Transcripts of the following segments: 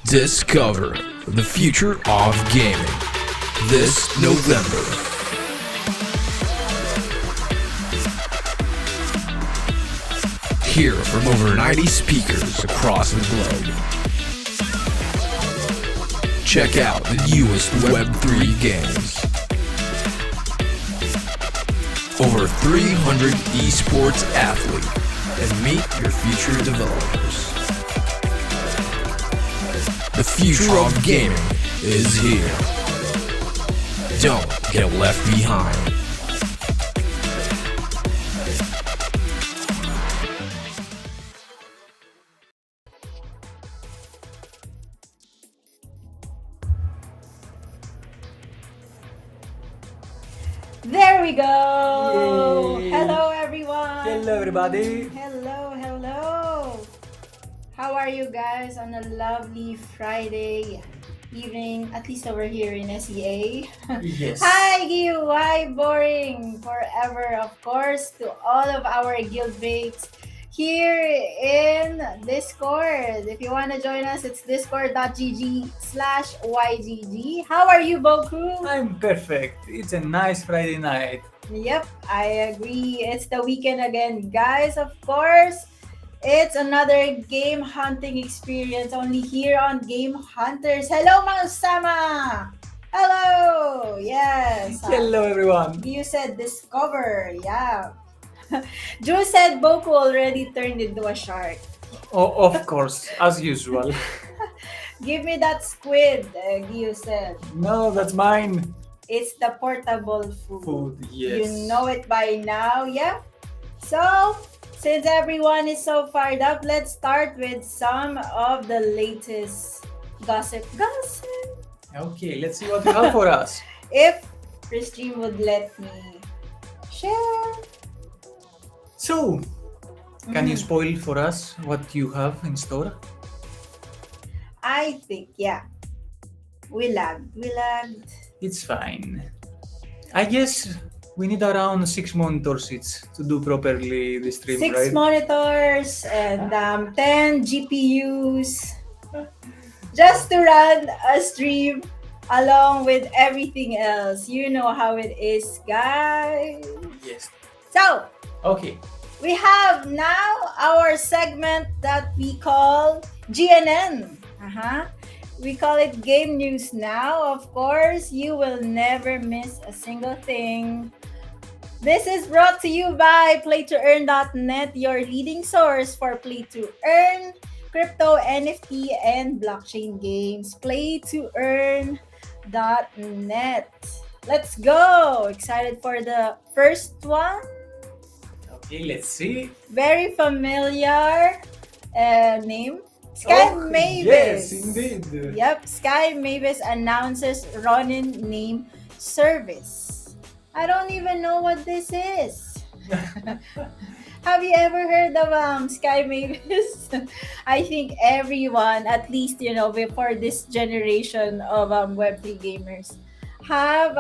Discover the future of gaming this November. Hear from over 90 speakers across the globe. Check out the newest Web3 games. Over 300 esports athletes and meet your future developers. The future of gaming is here. Don't get left behind. There we go! Yay. Hello everyone! Hello everybody! Hello! How are you guys on a lovely Friday evening, at least over here in SEA? Yes. Hi Gil, why boring forever, of course, to all of our guildmates here in Discord. If you want to join us, it's discord.gg/YGG. How are you, Boku? I'm perfect. It's a nice Friday night. Yep, I agree. It's the weekend again, guys. Of course, it's another game hunting experience only here on GameHunters. Hello, Mang-sama! Hello! Yes. Hello everyone! You said discover. Yeah. Drew said Boku already turned into a shark. Oh, of course, as usual. Give me that squid, Gio said. No, that's mine. It's the portable food. Food, yes. You know it by now, yeah? So, since everyone is so fired up, let's start with some of the latest gossip. Okay, let's see what you have for us. If Restream would let me share. So, can you spoil for us what you have in store? I think, yeah. We lagged. It's fine. I guess we need around 6 monitors each to do properly the stream, 6 right? monitors and 10 GPUs just to run a stream along with everything else. You know how it is, guys. Yes. So, Okay. we have now our segment that we call GNN. We call it Game News Now. Of course, you will never miss a single thing. This is brought to you by PlayToEarn.net, your leading source for play-to-earn, crypto, NFT, and blockchain games. PlayToEarn.net. Let's go! Excited for the first one? Okay, let's see. Very familiar name. Sky Oh, Mavis. yes, indeed. Yep, Sky Mavis announces Ronin name service. I don't even know what this is. Have you ever heard of Sky Mavis? I think everyone, at least before this generation of Web3 gamers, have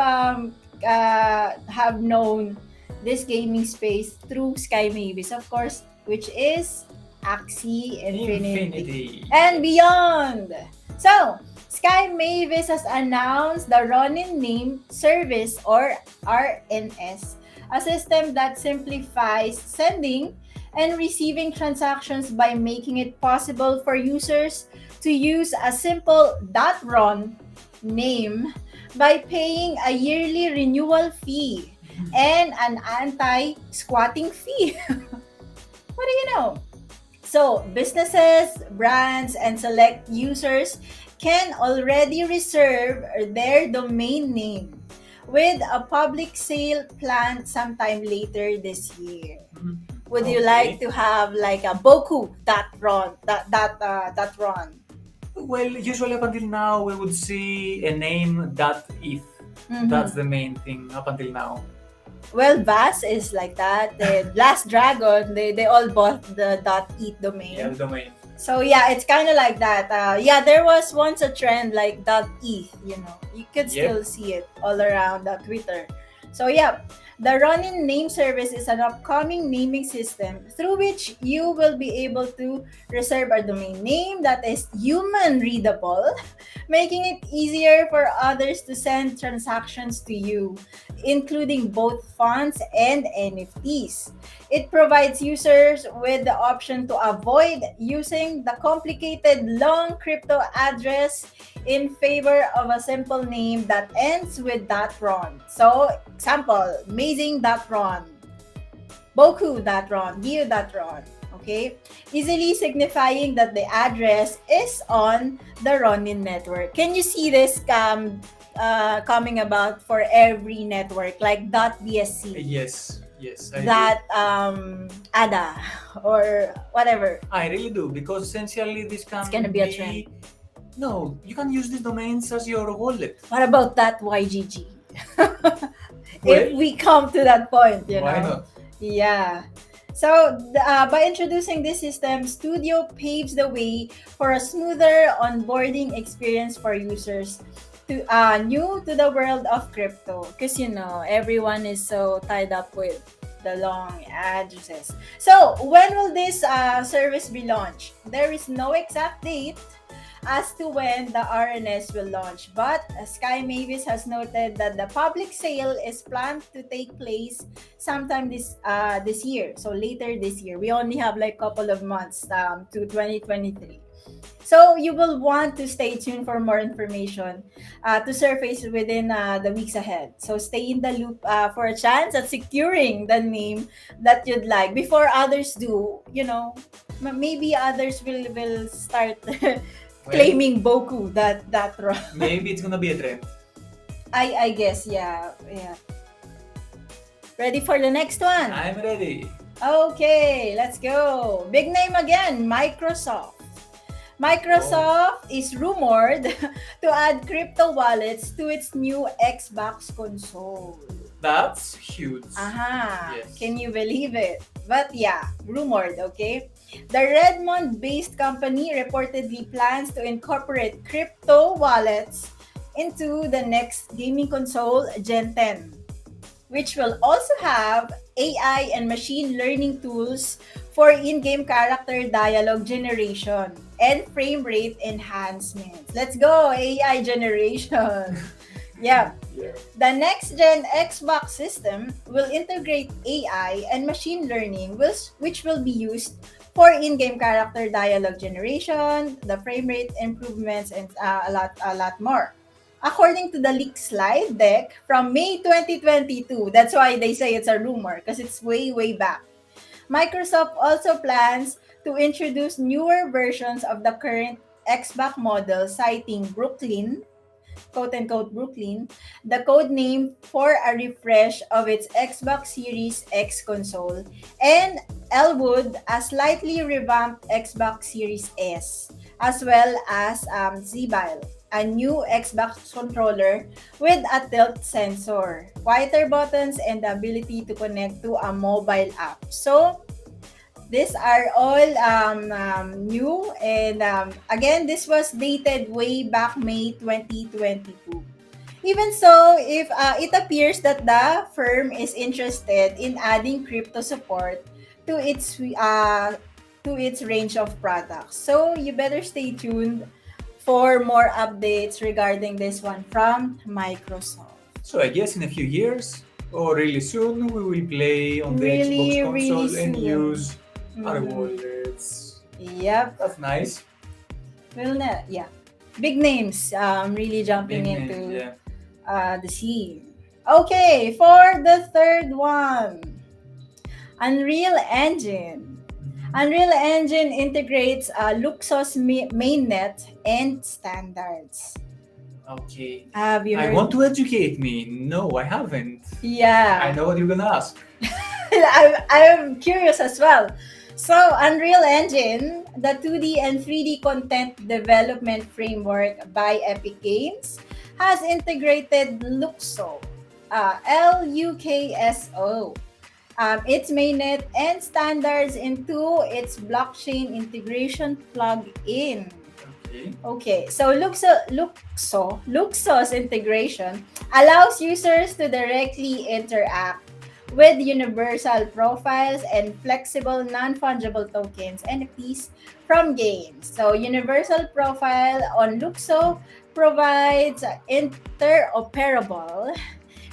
known this gaming space through Sky Mavis, of course, which is Axie Infinity and beyond. So, Sky Mavis has announced the Ronin Name Service, or RNS, a system that simplifies sending and receiving transactions by making it possible for users to use a simple .ron name by paying a yearly renewal fee and an anti-squatting fee. What do you know? So, businesses, brands, and select users can already reserve their domain name with a public sale planned sometime later this year. Would you like to have like a boku.ron? Well, usually up until now, we would see a name .eth. That's the main thing up until now. Well, Bass is like that. The Last Dragon, they all bought the .eth domain. Yeah, the domain. So yeah, it's kind of like that. There was once a trend like .eth. You could still see it all around Twitter. So yeah, the Ronin name service is an upcoming naming system through which you will be able to reserve a domain name that is human readable, making it easier for others to send transactions to you, including both funds and NFTs. It provides users with the option to avoid using the complicated long crypto address in favor of a simple name that ends with .ron. So, example, amazing.ron, boku.ron, gio.ron. Okay? Easily signifying that the address is on the Ronin network. Can you see this coming about for every network, like .bsc, Yes, I that ADA, or whatever? I really do, because essentially this can It's gonna be a trend. No, you can use these domains as your wallet. What about that YGG? If Well, we come to that point, why not? Yeah. So, by introducing this system, Studio paves the way for a smoother onboarding experience for users to new to the world of crypto. Because everyone is so tied up with the long addresses. So, when will this service be launched? There is no exact date as to when the RNS will launch, but Sky Mavis has noted that the public sale is planned to take place sometime this year. So later this year, we only have like couple of months to 2023. So you will want to stay tuned for more information to surface within the weeks ahead. So stay in the loop for a chance at securing the name that you'd like before others do. Maybe others will start claiming Boku that wrong. Maybe it's gonna be a trend. I guess, yeah. Ready for the next one? I'm ready. Okay, let's go. Big name again, Microsoft. Microsoft is rumored to add crypto wallets to its new Xbox console. That's huge. Yes. Yes. Can you believe it? But yeah, rumored, okay? The Redmond-based company reportedly plans to incorporate crypto wallets into the next gaming console, Gen 10, which will also have AI and machine learning tools for in-game character dialogue generation and frame rate enhancements. Let's go, AI generation. Yeah. The next gen Xbox system will integrate AI and machine learning, which will be used for in-game character dialogue generation, the frame rate improvements, and a lot more. According to the leaked slide deck from May 2022, that's why they say it's a rumor because it's way back. Microsoft also plans to introduce newer versions of the current Xbox model, citing Brooklyn, quote unquote Brooklyn, the code name for a refresh of its Xbox Series X console, and Elwood, a slightly revamped Xbox Series S, as well as Zebile, a new Xbox controller with a tilt sensor, quieter buttons, and the ability to connect to a mobile app. So, these are all new, and again, this was dated way back May 2022. Even so, if it appears that the firm is interested in adding crypto support to its range of products, so you better stay tuned for more updates regarding this one from Microsoft. So I guess in a few years, or really soon, we will play on the Really, Xbox really console and soon. use our Mhm. wallets. Yep. That's nice. Yeah. Big names really jumping Big into names, yeah. the scene. Okay, for the third one, Unreal Engine. Unreal Engine integrates Luxos mainnet and standards. Okay. Have you I heard? want to educate me. No, I haven't. Yeah. I know what you're gonna ask. I'm curious as well. So, Unreal Engine, the 2D and 3D content development framework by Epic Games, has integrated Luxo, Lukso, its mainnet and standards into its blockchain integration plugin. Okay, so Luxo's integration allows users to directly interact with universal profiles and flexible non-fungible tokens NFTs from games. So universal profile on Luxo provides interoperable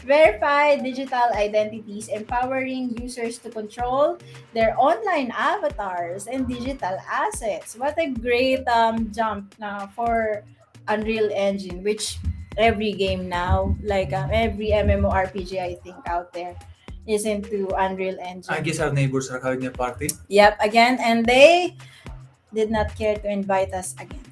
verified digital identities, empowering users to control their online avatars and digital assets. What a great jump now for Unreal Engine, which every game now, like every MMORPG I think out there, is into Unreal Engine. I guess our neighbors are having a party. Yep, again, and they did not care to invite us again.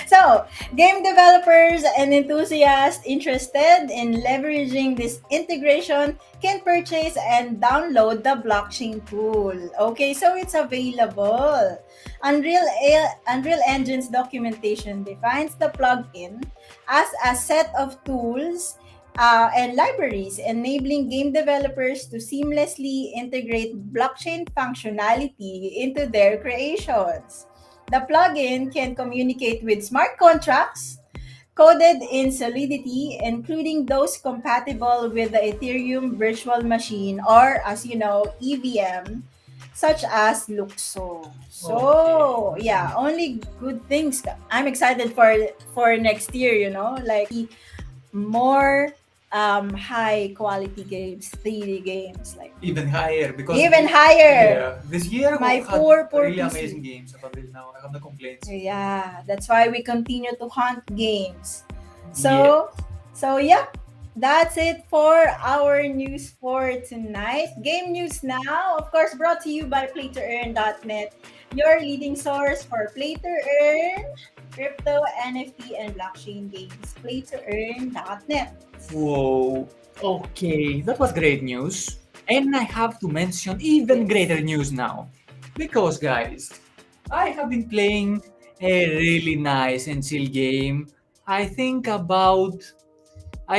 So, game developers and enthusiasts interested in leveraging this integration can purchase and download the blockchain tool. Okay, so it's available. Unreal Engine's documentation defines the plugin as a set of tools and libraries, enabling game developers to seamlessly integrate blockchain functionality into their creations. The plugin can communicate with smart contracts coded in Solidity, including those compatible with the Ethereum virtual machine or, as you know, EVM, such as Luxo. So, yeah, only good things. I'm excited for next year, like more high quality games, 3D games, like Even higher because even higher. Yeah, this year My we had poor really PC. amazing games up until now. I have no complaints. Yeah, that's why we continue to hunt games. So yeah, that's it for our news for tonight. Game news now, of course, brought to you by PlayToEarn.net, your leading source for play to earn, crypto, NFT, and blockchain games. PlayToEarn.net. Whoa. Okay, that was great news. And I have to mention even greater news now. Because, guys, I have been playing a really nice and chill game. I think I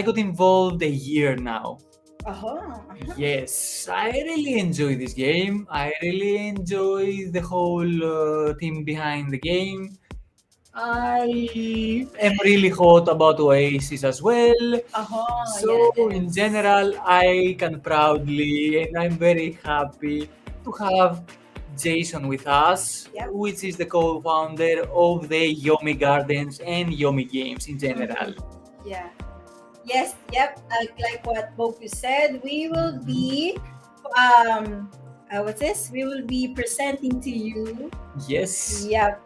got involved a year now. Uh-huh. Yes, I really enjoy this game. I really enjoy the whole team behind the game. I am really hot about Oasis as well. Uh-huh. So, yes. in general, I can proudly and I'm very happy to have Jason with us, Yep. which is the co-founder of the Yomi Gardens and Yomi Games in general. Yeah. Yes, yep. Like what Boku said, we will be what's this? We will be presenting to you. Yes. Yep.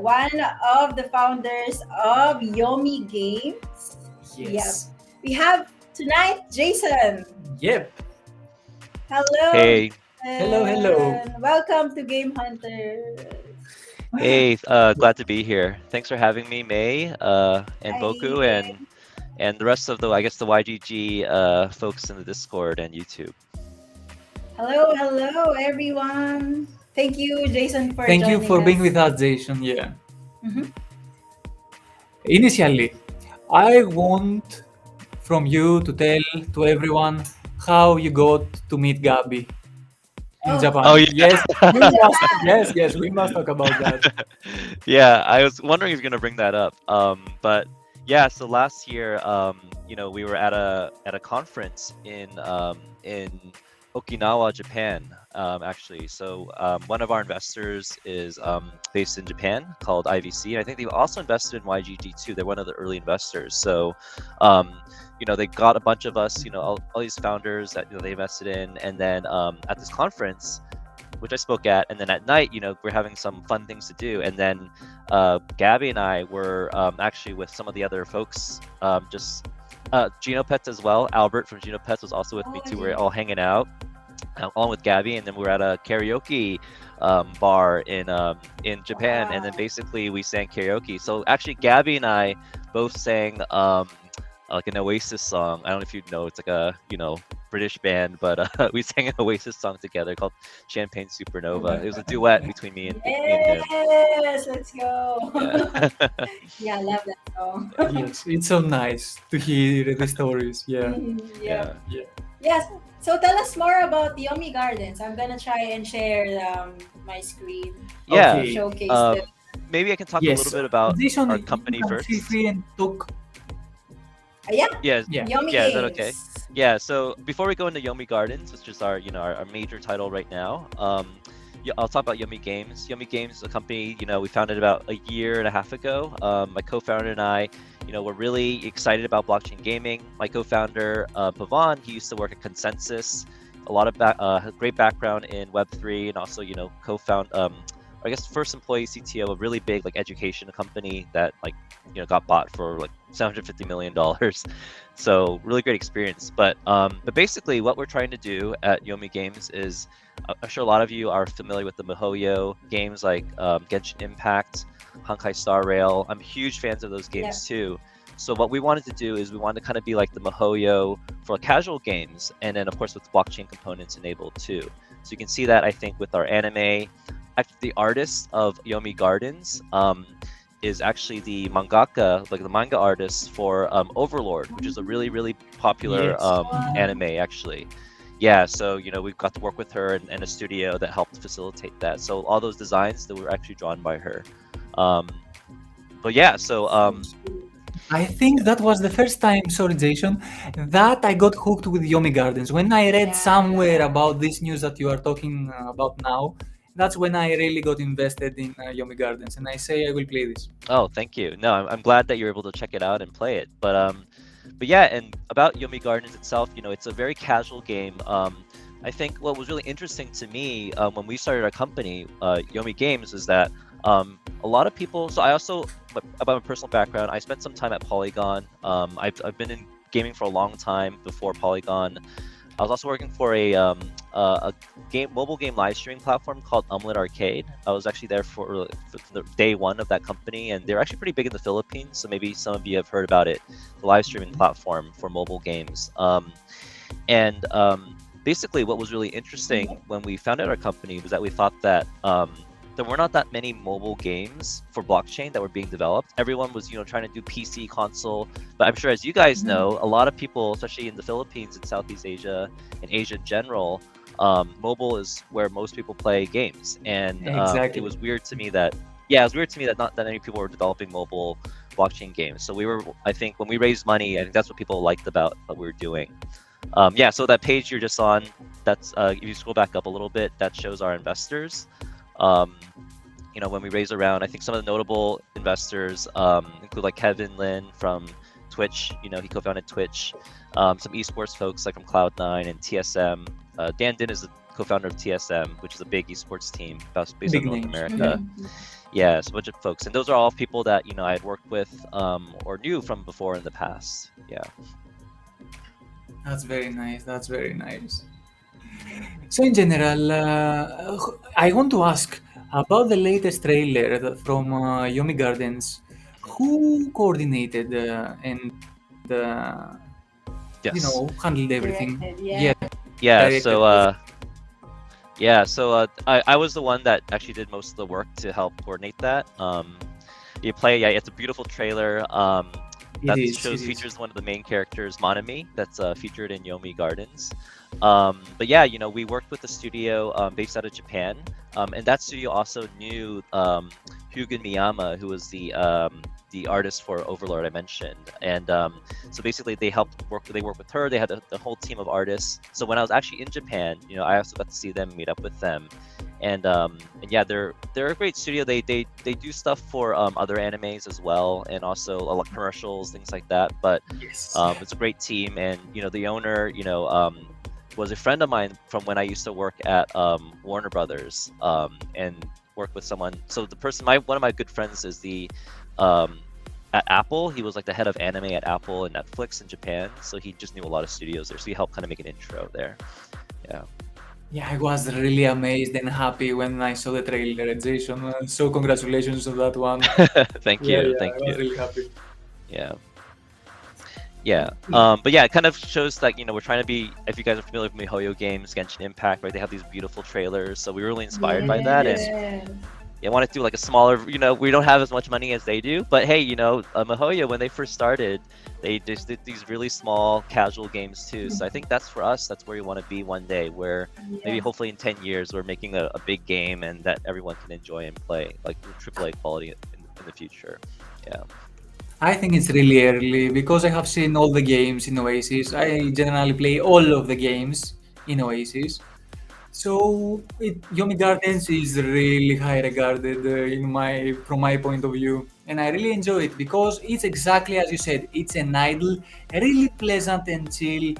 One of the founders of Yomi Games. Yes. We have tonight Jason. Yep. Hello. Hey, Hello, hello. Welcome to Game Hunters. hey, glad to be here. Thanks for having me, May, and Boku, Hi. and the rest of the YGG folks in the Discord and YouTube. Hello, everyone. Thank you, Jason, for Thank you joining for being us. with us, Jason. Yeah. Mhm. Initially, I want from you to tell to everyone how you got to meet Gabi in Oh. Japan. Oh, yeah. Yes, yes, we must talk about that. Yeah, I was wondering if you're gonna bring that up. But yeah, so last year, we were at a conference in Okinawa, Japan, actually. So one of our investors is based in Japan called IVC, and I think they've also invested in YGG too. They're one of the early investors. So they got a bunch of us, all these founders that they invested in, and then at this conference, which I spoke at, and then at night, we're having some fun things to do, and then Gabby and I were actually with some of the other folks, just Genopets as well. Albert from Genopets was also with me too. We're all hanging out along with Gabby, and then we were at a karaoke bar in Japan, and then basically we sang karaoke. So actually, Gabby and I both sang like an Oasis song. I don't know if you know, it's like a British band, but we sang an Oasis song together called Champagne Supernova. It was a duet between me and him. Yes, let's go. Yeah. Yeah, I love that song. Yes, it's so nice to hear the stories. Yeah. Yeah. Yeah. Yes. So tell us more about Yomi Gardens. I'm gonna try and share my screen. Yeah. Okay. Showcase Um, the maybe I can talk a Yes. little bit about Jason, our you company can first. feel free and talk. Yeah, Yeah, Yeah. Yummy yeah, is Games. that okay? Yeah, so before we go into Yomi Gardens, which is our, our major title right now, yeah, I'll talk about Yummy Games. Yummy Games is a company, we founded about a year and a half ago. My co-founder and I, we're really excited about blockchain gaming. My co-founder, Pavan, he used to work at Consensus, a lot of great background in Web3, and also, co-found, I guess first employee CTO, a really big education company that got bought for $750 million. So really great experience. But basically what we're trying to do at Yomi Games is, I'm sure a lot of you are familiar with the MiHoYo games like Genshin Impact, Honkai Star Rail. I'm huge fans of those games too. So what we wanted to do is we wanted to kind of be like the MiHoYo for casual games, and then of course with blockchain components enabled too. So you can see that I think with our anime. Actually, the artist of Yomi Gardens is actually the mangaka, the manga artist for Overlord, which is a really, really popular Yes. anime actually. Yeah, so we've got to work with her and a studio that helped facilitate that. So all those designs that were actually drawn by her. But yeah, so I think that was the first time, sorry Jason, that I got hooked with Yomi Gardens. When I read somewhere about this news that you are talking about now, that's when I really got invested in Yomi Gardens, and I say I will play this. oh, thank you. No, I'm glad that you're able to check it out and play it. But yeah, and about Yomi Gardens itself, it's a very casual game. I think what was really interesting to me when we started our company, Yomi Games, is that a lot of people. So I also, about my personal background, I spent some time at Polygon. I've been in gaming for a long time before Polygon. I was also working for a mobile game live streaming platform called Umlet Arcade. I was actually there for the day one of that company, and they're actually pretty big in the Philippines. So maybe some of you have heard about it, the live streaming platform for mobile games. Basically, what was really interesting when we founded our company was that we thought that there were not that many mobile games for blockchain that were being developed. Everyone was, trying to do PC, console. But I'm sure, as you guys know, a lot of people, especially in the Philippines and Southeast Asia and Asia in general, mobile is where most people play games. And Exactly. it was weird to me that, not that many people were developing mobile blockchain games. So we were, I think, when we raised money, I think that's what people liked about what we were doing. Yeah, so that page you're just on, that's if you scroll back up a little bit, that shows our investors. When we raise around, I think some of the notable investors include like Kevin Lin from Twitch. He co-founded Twitch. Some esports folks like from Cloud9 and TSM. Dan Din is the co-founder of TSM, which is a big esports team based Big in North names. America. Yeah, it's a bunch of folks, and those are all people that I had worked with or knew from before in the past. Yeah. That's very nice. That's very nice. So in general, I want to ask about the latest trailer from Yomi Gardens. Who coordinated and Yes. handled everything? Directed, yeah. Yeah. Directed. So I was the one that actually did most of the work to help coordinate that. It's a beautiful trailer. That features one of the main characters, Monami, that's featured in Yomi Gardens. But yeah, we worked with the studio based out of Japan, and that studio also knew Hyugen Miyama, who was the artist for Overlord I mentioned, and so basically they worked with her. They had the whole team of artists. So when I was actually in Japan, I also got to see them, meet up with them, and yeah, they're a great studio. They do stuff for other animes as well, and also a lot of commercials, things like that. But Yes. it's a great team, and the owner, was a friend of mine from when I used to work at Warner Brothers, and work with someone. So the person, one of my good friends is at Apple. He was like the head of anime at Apple and Netflix in Japan. So he just knew a lot of studios there. So he helped kind of make an intro there. Yeah. Yeah, I was really amazed and happy when I saw the trailer, Jason. So congratulations on that one. Thank Yeah, you. yeah, Thank I was you. really happy. Yeah. Yeah. But yeah, it kind of shows that, we're trying to be, if you guys are familiar with MiHoYo games, Genshin Impact, right? They have these beautiful trailers. So we were really inspired by that. And I want to do like a smaller, we don't have as much money as they do, but hey, Mahoya, when they first started, they just did these really small casual games too. So I think that's for us, that's where we want to be one day, where maybe Yeah. hopefully in 10 years we're making a big game and that everyone can enjoy and play, like AAA quality in the future. Yeah. I think it's really early because I have seen all the games in Oasis. I generally play all of the games in Oasis. So Yomi Gardens is really high regarded from my point of view, and I really enjoy it because it's exactly as you said. It's an idle, really pleasant and chill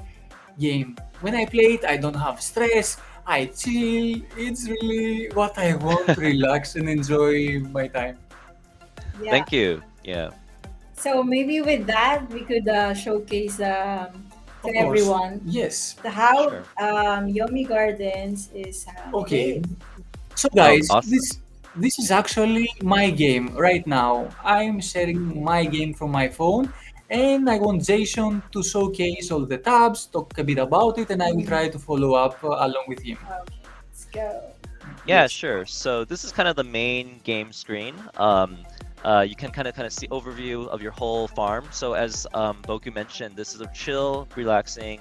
game. When I play it, I don't have stress. I chill. It's really what I want to relax and enjoy my time. Yeah. Thank you. Yeah. So maybe with that, we could showcase to Of course, everyone yes. how Sure. Yomi Gardens is Okay, made. so Oh, guys, awesome. this is actually my game right now. I'm sharing my game from my phone, and I want Jason to showcase all the tabs, talk a bit about it, and I will try to follow up along with him. Okay, let's go. Yeah, Yes. sure. So this is kind of the main game screen. You can kind of see overview of your whole farm. So as Boku mentioned, this is a chill, relaxing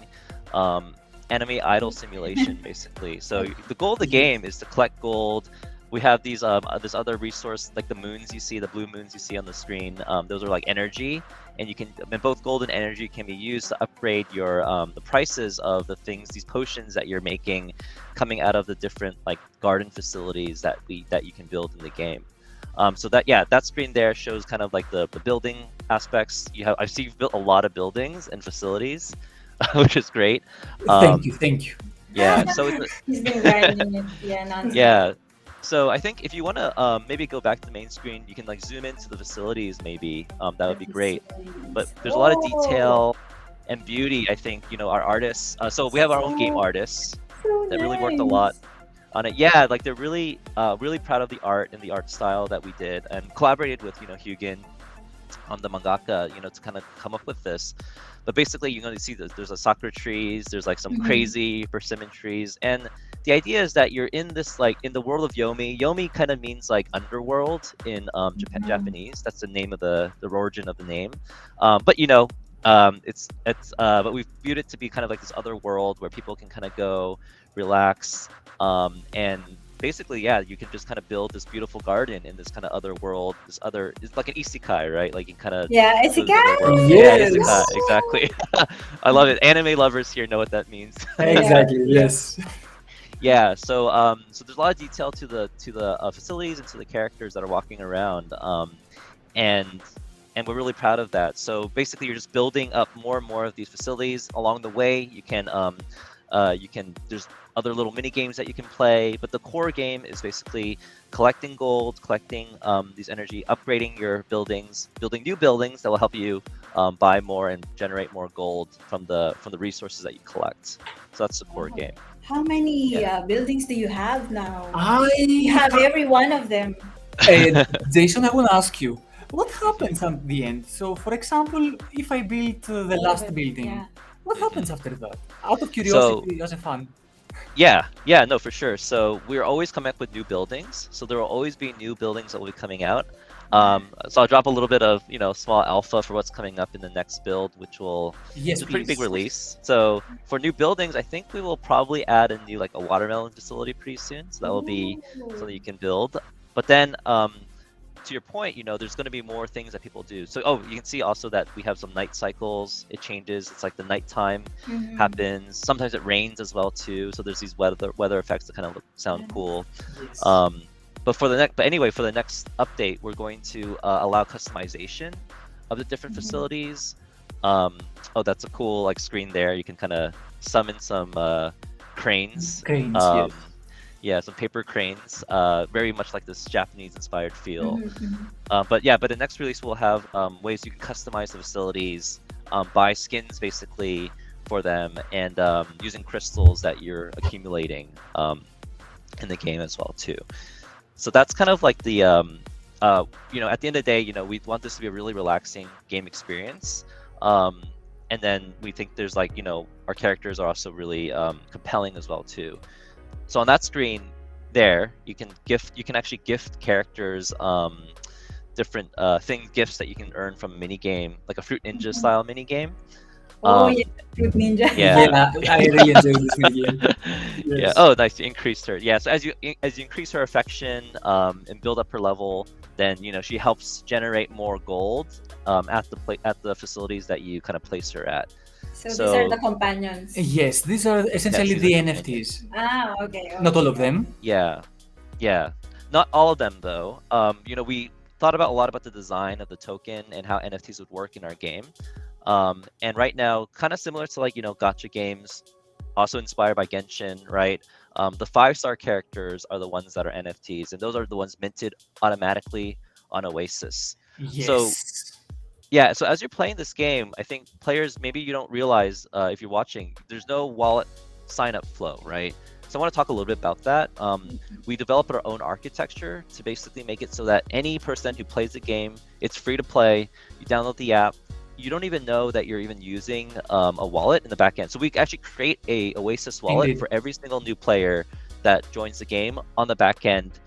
um, anime idol simulation, basically. So the goal of the game is to collect gold. We have these this other resource like the moons you see, the blue moons you see on the screen. Those are like energy, and you can and both gold and energy can be used to upgrade your the prices of the things, these potions that you're making, coming out of the different like garden facilities that you can build in the game. So that screen there shows kind of like the building aspects. I see you've built a lot of buildings and facilities, which is great. Thank you, Um, thank you. yeah, so it's He's been grinding it, yeah, nonstop. yeah. So I think if you want to maybe go back to the main screen, you can like zoom into the facilities maybe. That would be great. But there's a lot of Oh, detail and beauty. I think our artists. So we have our own game so, artists so that really worked a lot nice. on it. Yeah, like they're really proud of the art and the art style that we did, and collaborated with Hugin on the mangaka, to kind of come up with this. But basically, you see there's a sakura trees, there's like some Mhm. crazy persimmon trees, and the idea is that you're in this like in the world of Yomi. Yomi kind of means like underworld in Mhm. Japanese. That's the name of the origin of the name. But but we've viewed it to be kind of like this other world where people can kind of go relax, and basically, yeah, you can just kind of build this beautiful garden in this kind of other world. It's like an isekai, right? Like you kind of Yeah, it's a go to the other guy. world. Yeah, Let's Yes, isekai, go. exactly. I love it. Anime lovers here know what that means. Yeah. exactly. Yes. Yeah, so there's a lot of detail to the facilities and to the characters that are walking around, and and we're really proud of that. So basically, you're just building up more and more of these facilities along the way. You can there's other little mini games that you can play, but the core game is basically collecting gold, collecting these energy, upgrading your buildings, building new buildings that will help you buy more and generate more gold from the resources that you collect. So that's the core Wow. game. How many Yeah. buildings do you have now? You I have every one of them. Uh, Jason, I want to ask you, what Mhm, happens at the end? So, for example, if I build the All of last it. building, Yeah. what happens mhm. after that? Out of So curiosity, as a fan. yeah, no, for sure. So we're always coming up with new buildings. So there will always be new buildings that will be coming out. So I'll drop a little bit of small alpha for what's coming up in the next build, which Yes, is a pretty big please. release. So for new buildings, I think we will probably add a new like a watermelon facility pretty soon. So that will be something you Ooh. can build. But then to your point, there's going to be more things that people do. So, you can see also that we have some night cycles. It changes. It's like the nighttime Mhm. happens. Sometimes it rains as well too. So there's these weather effects that kind of sound Nice. cool. Yes. Um, but anyway, for the next update, we're going to allow customization of the different Mhm. facilities. Um, oh, that's a cool like screen there. You can kind of summon some cranes. Cranes, yes. Um, yeah, some paper cranes, very much like this Japanese-inspired feel. Mhm. Mhm. But the next release will have ways you can customize the facilities, buy skins basically for them, and using crystals that you're accumulating in the game as well too. So that's kind of like the at the end of the day, we want this to be a really relaxing game experience. Um, and then we think there's our characters are also really compelling as well too. So on that screen, there, you can actually gift characters different gifts that you can earn from a mini game, like a Fruit Ninja style mini game. Oh Um, yeah, Fruit Ninja. Yeah. Yeah, I really enjoy this mini game. Yeah. Yes. Oh, nice. You increased her. Yeah. So as you increase her affection and build up her level, then she helps generate more gold at the facilities that you kind of place her at. So these are So- the companions. Yes, these are essentially Yes, the these are NFTs. Okay. Not all of okay. them. Yeah. Yeah. Not all of them though. We thought a lot about the design of the token and how NFTs would work in our game. And right now, kind of similar to gacha games, also inspired by Genshin, right? The 5-star characters are the ones that are NFTs, and those are the ones minted automatically on Oasis. Yes. Yeah, so as you're playing this game, I think players, maybe you don't realize if you're watching, there's no wallet sign-up flow, right? So I want to talk a little bit about that. We developed our own architecture to basically make it so that any person who plays the game, it's free to play. You download the app. You don't even know that you're even using a wallet in the back end. So we actually create a Oasis wallet Indeed. for every single new player that joins the game on the back end.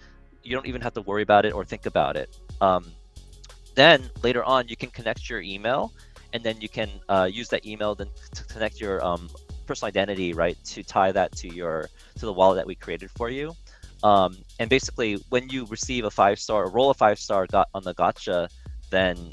You don't even have to worry about it or think about it. Then later on, you can connect your email, and then you can use that email then to connect your personal identity, right, to tie that to the wallet that we created for you. And basically, when you receive a 5-star or roll a 5-star on the gacha, then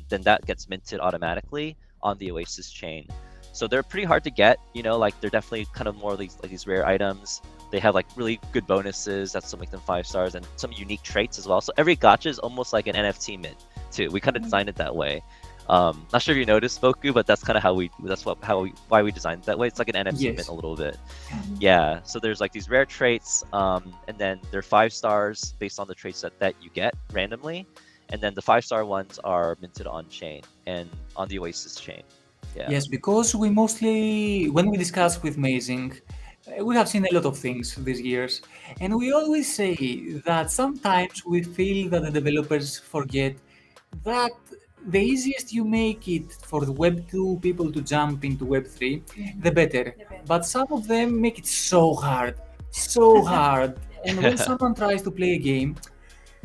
that gets minted automatically on the Oasis chain. So they're pretty hard to get, like they're definitely kind of more of these rare items. They have like really good bonuses that's what make them 5 stars, and some unique traits as well. So every gacha is almost like an NFT mint too. We kind of designed it that way. Not sure if you noticed, Boku, but that's kind of why we designed it that way. It's like an NFT Yes. mint a little bit. Yeah. So there's like these rare traits, and then they're 5 stars based on the traits that you get randomly, and then the 5-star ones are minted on chain and on the Oasis chain. Yeah. Yes, because we mostly, when we discuss with Mazing, we have seen a lot of things these years, and we always say that sometimes we feel that the developers forget that the easiest you make it for the Web 2 people to jump into Web 3, the better. But some of them make it so hard. And when someone tries to play a game,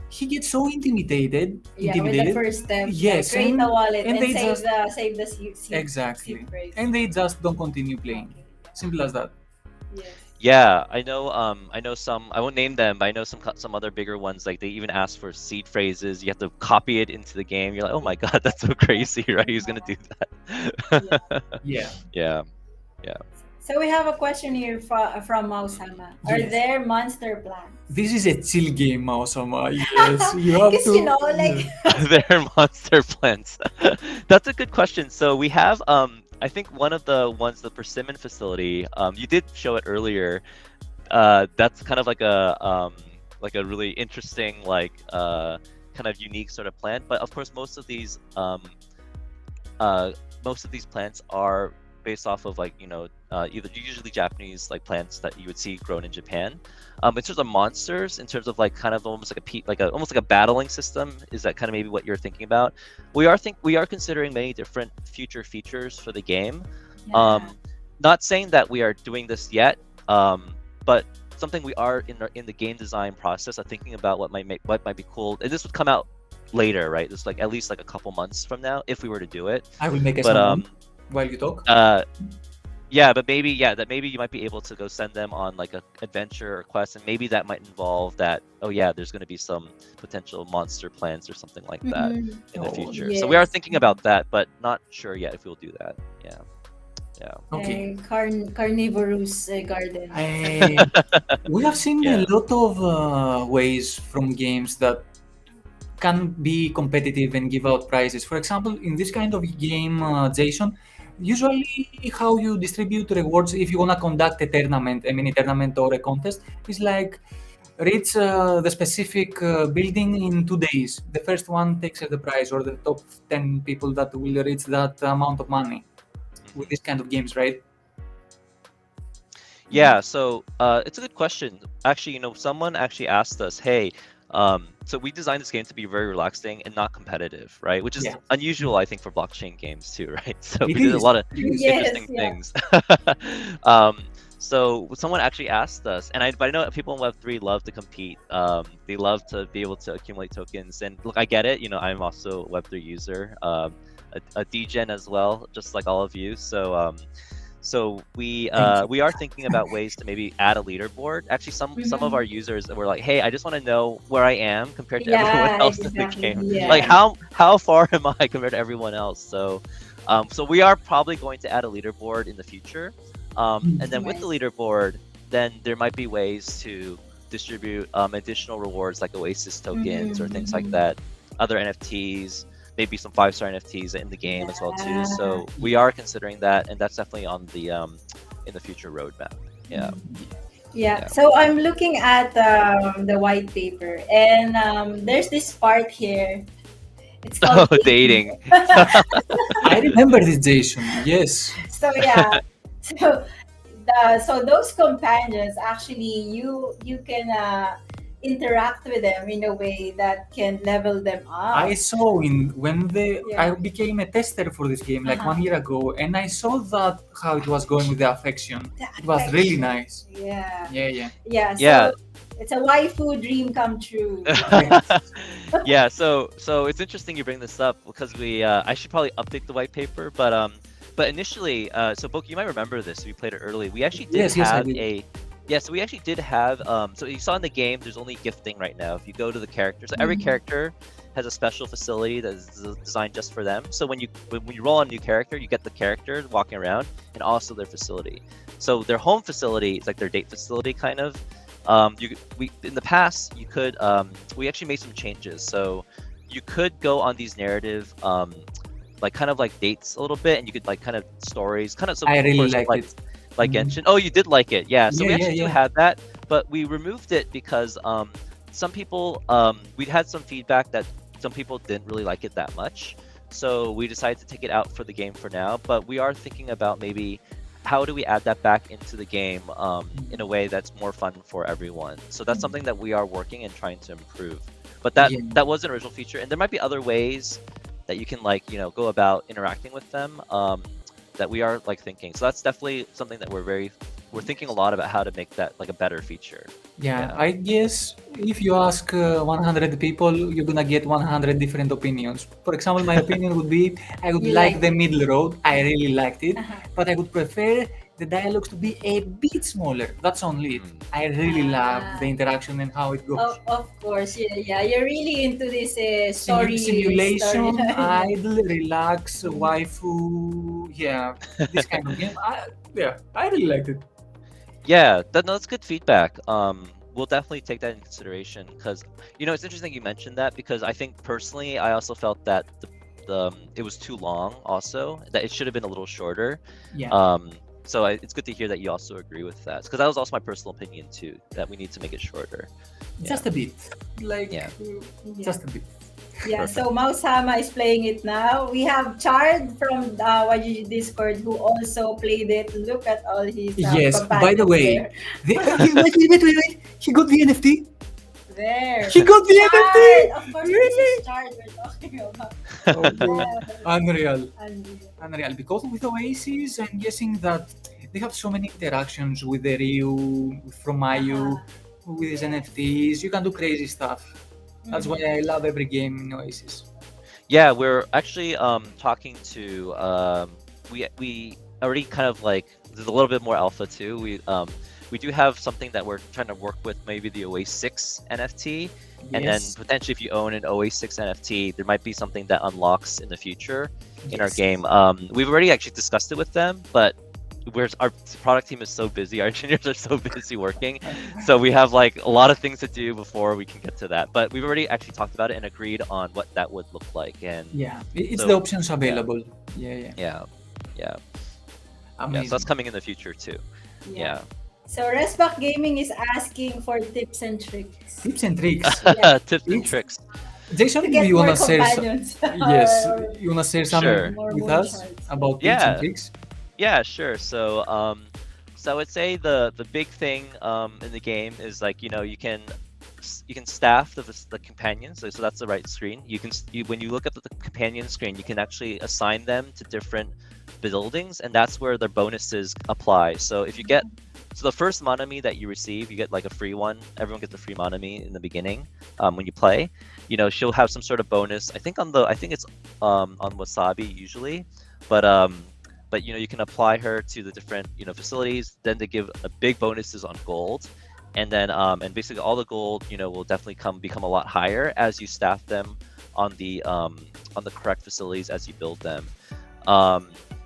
he gets so intimidated. Yeah, with the first step. Yes, Create and- a wallet and and they save the seed. Exactly. seed phrase. And they just don't continue playing. Simple as that. Yes. Yeah, I know some. I won't name them, but I know some other bigger ones. Like they even ask for seed phrases. You have to copy it into the game. You're like, oh my god, that's so crazy, right? Who's gonna do that? Yeah. Yeah. So we have a question here from Mausama. Are Yes. there monster plants? This is a chill game, Maosama. Yes, you have Because to. like They're monster plants. That's a good question. So we have I think one of the ones, the persimmon facility, you did show it earlier. That's kind of like a really interesting, kind of unique sort of plant. But of course, most of these plants are based off of either usually Japanese plants that you would see grown in Japan. In terms of monsters, in terms of kind of almost like a battling system, is that kind of maybe what you're thinking about? We are considering many different future features for the game. Not saying that we are doing this yet, but something we are in the game design process of thinking about what might be cool. And this would come out later, right? This at least a couple months from now if we were to do it. I will make a But sound while you talk. but maybe you might be able to go send them on an adventure or quest, and maybe that might involve that. Oh yeah, there's going to be some potential monster plants or something like that in the Oh, future. So we are yes. thinking about that, but not sure yet if we'll do that. Yeah. Okay. Carnivorous garden. We have seen Yeah. a lot of ways from games that can be competitive and give out prizes. For example, in this kind of game, Jason, usually how you distribute rewards if you want to conduct a tournament, a mini tournament or a contest, is reach the specific building in 2 days. The first one takes the prize, or the top 10 people that will reach that amount of money with this kind of games, right? Yeah, so it's a good question. Actually, someone actually asked us, hey, so we designed this game to be very relaxing and not competitive, right? Which is Yeah. unusual, I think, for blockchain games too, right? So It we did a is. lot of Yes, interesting yeah. things. So someone actually asked us, but I know that people in Web3 love to compete. They love to be able to accumulate tokens. And look, I get it. I'm also a Web3 user, a DGen as well, just like all of you. So we are thinking about ways to maybe add a leaderboard. Actually, some of our users were like, "Hey, I just want to know where I am compared to everyone Yeah, else in the exactly. game. Yeah. Like how far am I compared to everyone else?" So we are probably going to add a leaderboard in the future. And then with the Nice. leaderboard, then there might be ways to distribute additional rewards like Oasis tokens or things like that, other NFTs, maybe some 5-star NFTs in the game as well too. So we are considering that, and that's definitely on the in the future roadmap. Yeah. Yeah, so I'm looking at the white paper, and there's this part here. It's Oh, called dating. I remember this, Jason. Yes. So yeah, so so those companions actually you can interact with them in a way that can level them up. I saw when I Yeah. became a tester for this game like Uh-huh. 1 year ago, and I saw that how it was going with the affection. The It was really affection. nice. Yeah. Yeah. Yeah. So Yeah. it's a waifu dream come true. Yeah, so it's interesting you bring this up because I should probably update the white paper, but initially, so Boki, you might remember this. We played it early. We actually did Yes, I have did. so we actually did have so you saw in the game there's only gifting right now. If you go to the characters, so every character has a special facility that is designed just for them. So when you roll on a new character, you get the character walking around and also their facility. So their home facility is like their date facility kind of. We in the past you could we actually made some changes. So you could go on these narrative like kind of like dates a little bit, and you could like kind of stories, kind of so I really close to, liked it. like Genshin. Oh, you did like it, yeah. So we Yeah, actually do yeah. have that, but we removed it because some people we'd had some feedback that some people didn't really like it that much. So we decided to take it out for the game for now. But we are thinking about maybe how do we add that back into the game in a way that's more fun for everyone. So that's something that we are working and trying to improve. But Yeah. that was an original feature, and there might be other ways that you can go about interacting with them that we are thinking. So that's definitely something that we're thinking a lot about how to make that like a better feature. Yeah, Yeah. I guess if you ask 100 people, you're gonna get 100 different opinions. For example, my opinion would be I would You like like the it. middle road. I really liked it, Uh-huh. but I would prefer the dialogues to be a bit smaller. That's only it. I really love the interaction and how it goes. Of course, yeah. You're really into this story Simulation, storyline. idle, relax, waifu, yeah, this kind of game. I really liked it. Yeah, that's good feedback. We'll definitely take that in consideration because it's interesting you mentioned that, because I think personally I also felt that it was too long. Also, that it should have been a little shorter. Yeah. So it's good to hear that you also agree with that, because that was also my personal opinion too, that we need to make it shorter. Just a bit, Yeah. just a bit. Yeah, so Mausama is playing it now. We have Chard from YGG Discord who also played it. Look at all his Yes, by the companions way, wait, he got the NFT. there. He got the Chard! NFT. Of course, Really? this is Chard we're talking about. Unreal. Unreal. Because with Oasis, I'm guessing that they have so many interactions with the Ryu, from Mayu, with his NFTs. You can do crazy stuff. That's why I love every game in Oasis. Yeah, we're actually talking to we already kind of there's a little bit more alpha too. We do have something that we're trying to work with, maybe the Oasis NFT, and then Yes. potentially if you own an Oasis NFT, there might be something that unlocks in the future in our Yes. game. We've already actually discussed it with them, but our product team is so busy, our engineers are so busy working, so we have a lot of things to do before we can get to that. But we've already actually talked about it and agreed on what that would look like. And Yeah, it's So, the options available. Yeah. yeah, Amazing. so that's coming in the future too. Yeah. So Resback Gaming is asking for tips and tricks. Tips and tricks. Yeah. Tips and It's- tricks. Jason, To do get you more wanna share? companions. Yes, Or you wanna share something Sure. with more us shards. about tips Yeah. and tricks? Yeah, sure. So I would say the big thing in the game is you can staff the companions. So that's the right screen. When you look at the companion screen, you can actually assign them to different buildings, and that's where their bonuses apply. So if you get So the first Monami that you receive, you get like a free one. Everyone gets a free Monami in the beginning when you play. You know, she'll have some sort of bonus. I think it's on Wasabi usually, but you know, you can apply her to the different, you know, facilities. Then they give a big bonuses on gold, and then and basically all the gold, you know, will definitely become a lot higher as you staff them on the correct facilities as you build them.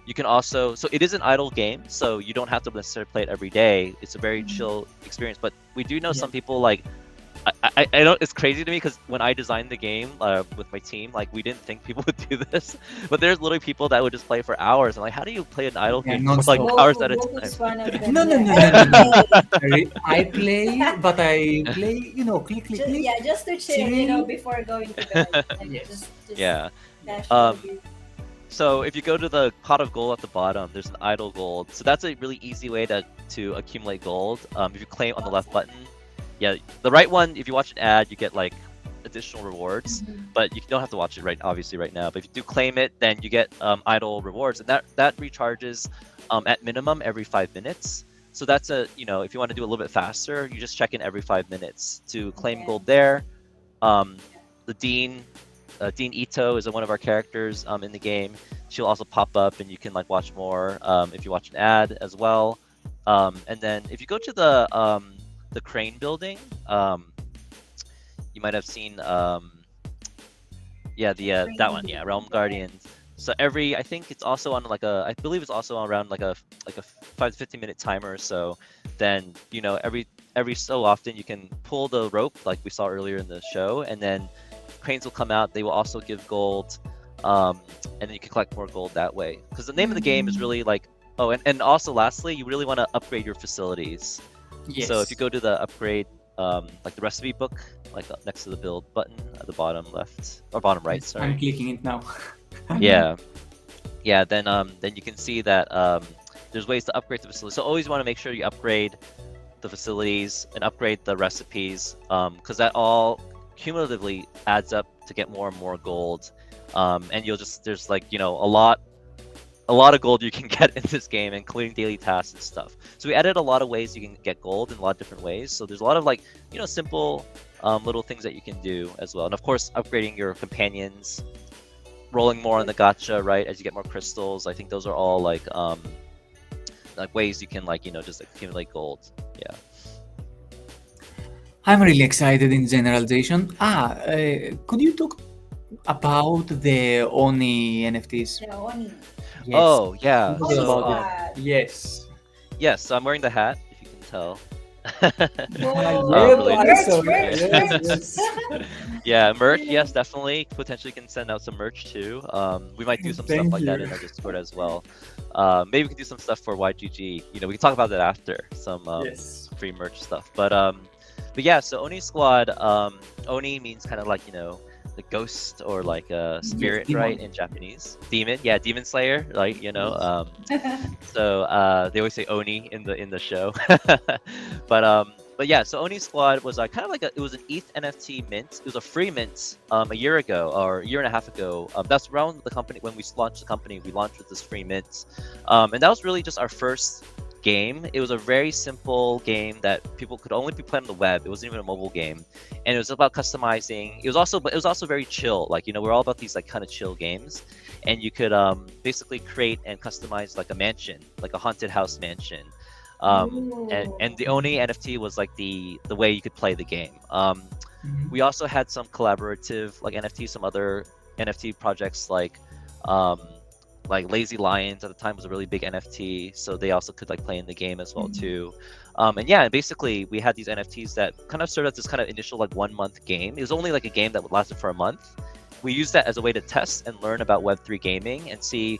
You can also, so it is an idle game, so you don't have to necessarily play it every day. It's a very chill experience, but we do know some people like, I know it's crazy to me because when I designed the game with my team, like we didn't think people would do this, but there's literally people that would just play for hours. And like, how do you play an idle game for like hours at a time? No. I play, but I play, you know, click. Just to chill, you know, before going to bed. Like, just Yeah. casually. So if you go to the pot of gold at the bottom, there's an idle gold. So that's a really easy way to accumulate gold. If you claim on the left button, yeah, the right one, if you watch an ad, you get like additional rewards, but you don't have to watch it obviously right now. But if you do claim it, then you get idle rewards, and that recharges at minimum every 5 minutes. So that's you know, if you want to do a little bit faster, you just check in every 5 minutes to claim gold there. The Dean Ito is one of our characters in the game. She'll also pop up, and you can like watch more if you watch an ad as well. And then if you go to the crane building, you might have seen that one, Realm Guardians. So I think it's also on like I believe it's also around like a 5 to 15 minute timer or so. Then, you know, every so often you can pull the rope like we saw earlier in the show, and then cranes will come out. They will also give gold, and then you can collect more gold that way. Because the name of the game is really like, and also lastly, you really want to upgrade your facilities. Yes. So if you go to the upgrade, like the recipe book, like next to the build button at the bottom left or bottom right, sorry. I'm clicking it now. Yeah. Then you can see that there's ways to upgrade the facility. So always want to make sure you upgrade the facilities and upgrade the recipes, because that all cumulatively adds up to get more and more gold. And there's like, you know, a lot of gold you can get in this game, including daily tasks and stuff. So we added a lot of ways you can get gold in a lot of different ways. So there's a lot of like, you know, simple little things that you can do as well. And of course, upgrading your companions, rolling more on the gacha, right, as you get more crystals. I think those are all like ways you can like, you know, just accumulate gold. Yeah. I'm really excited in generalization. Could you talk about the Oni NFTs? The Oni. Yes. Oh, yeah. Oh, So- squad. Yes. Yes, so I'm wearing the hat, if you can tell. Whoa. really- Merch. Yeah, merch, yes, definitely. Potentially can send out some merch too. We might do some stuff Thank like that you. in our Discord as well. Maybe we can do some stuff for YGG. You know, we can talk about that after, some Yes. free merch stuff. But yeah, so Oni Squad, Oni means kind of like, you know, the ghost or like a spirit, demon. right, in Japanese. Demon, yeah, demon slayer, like, you know. So they always say Oni in the show. But yeah, so Oni Squad was kind of like it was an ETH NFT mint. It was a free mint a year ago or a year and a half ago. That's around the company when we launched the company. We launched with this free mint, and that was really just our first game. It was a very simple game that people could only be playing on the web. It wasn't even a mobile game, and it was about customizing. It was also very chill. Like, you know, we're all about these like kind of chill games, and you could basically create and customize like a mansion, like a haunted house mansion. And the Oni NFT was like the way you could play the game. We also had some collaborative like NFT, some other NFT projects like Lazy Lions at the time was a really big NFT, so they also could like play in the game as well too. And yeah, basically we had these NFTs that kind of started as this kind of initial like 1 month game. It was only like a game that would last for a month. We used that as a way to test and learn about Web3 gaming and see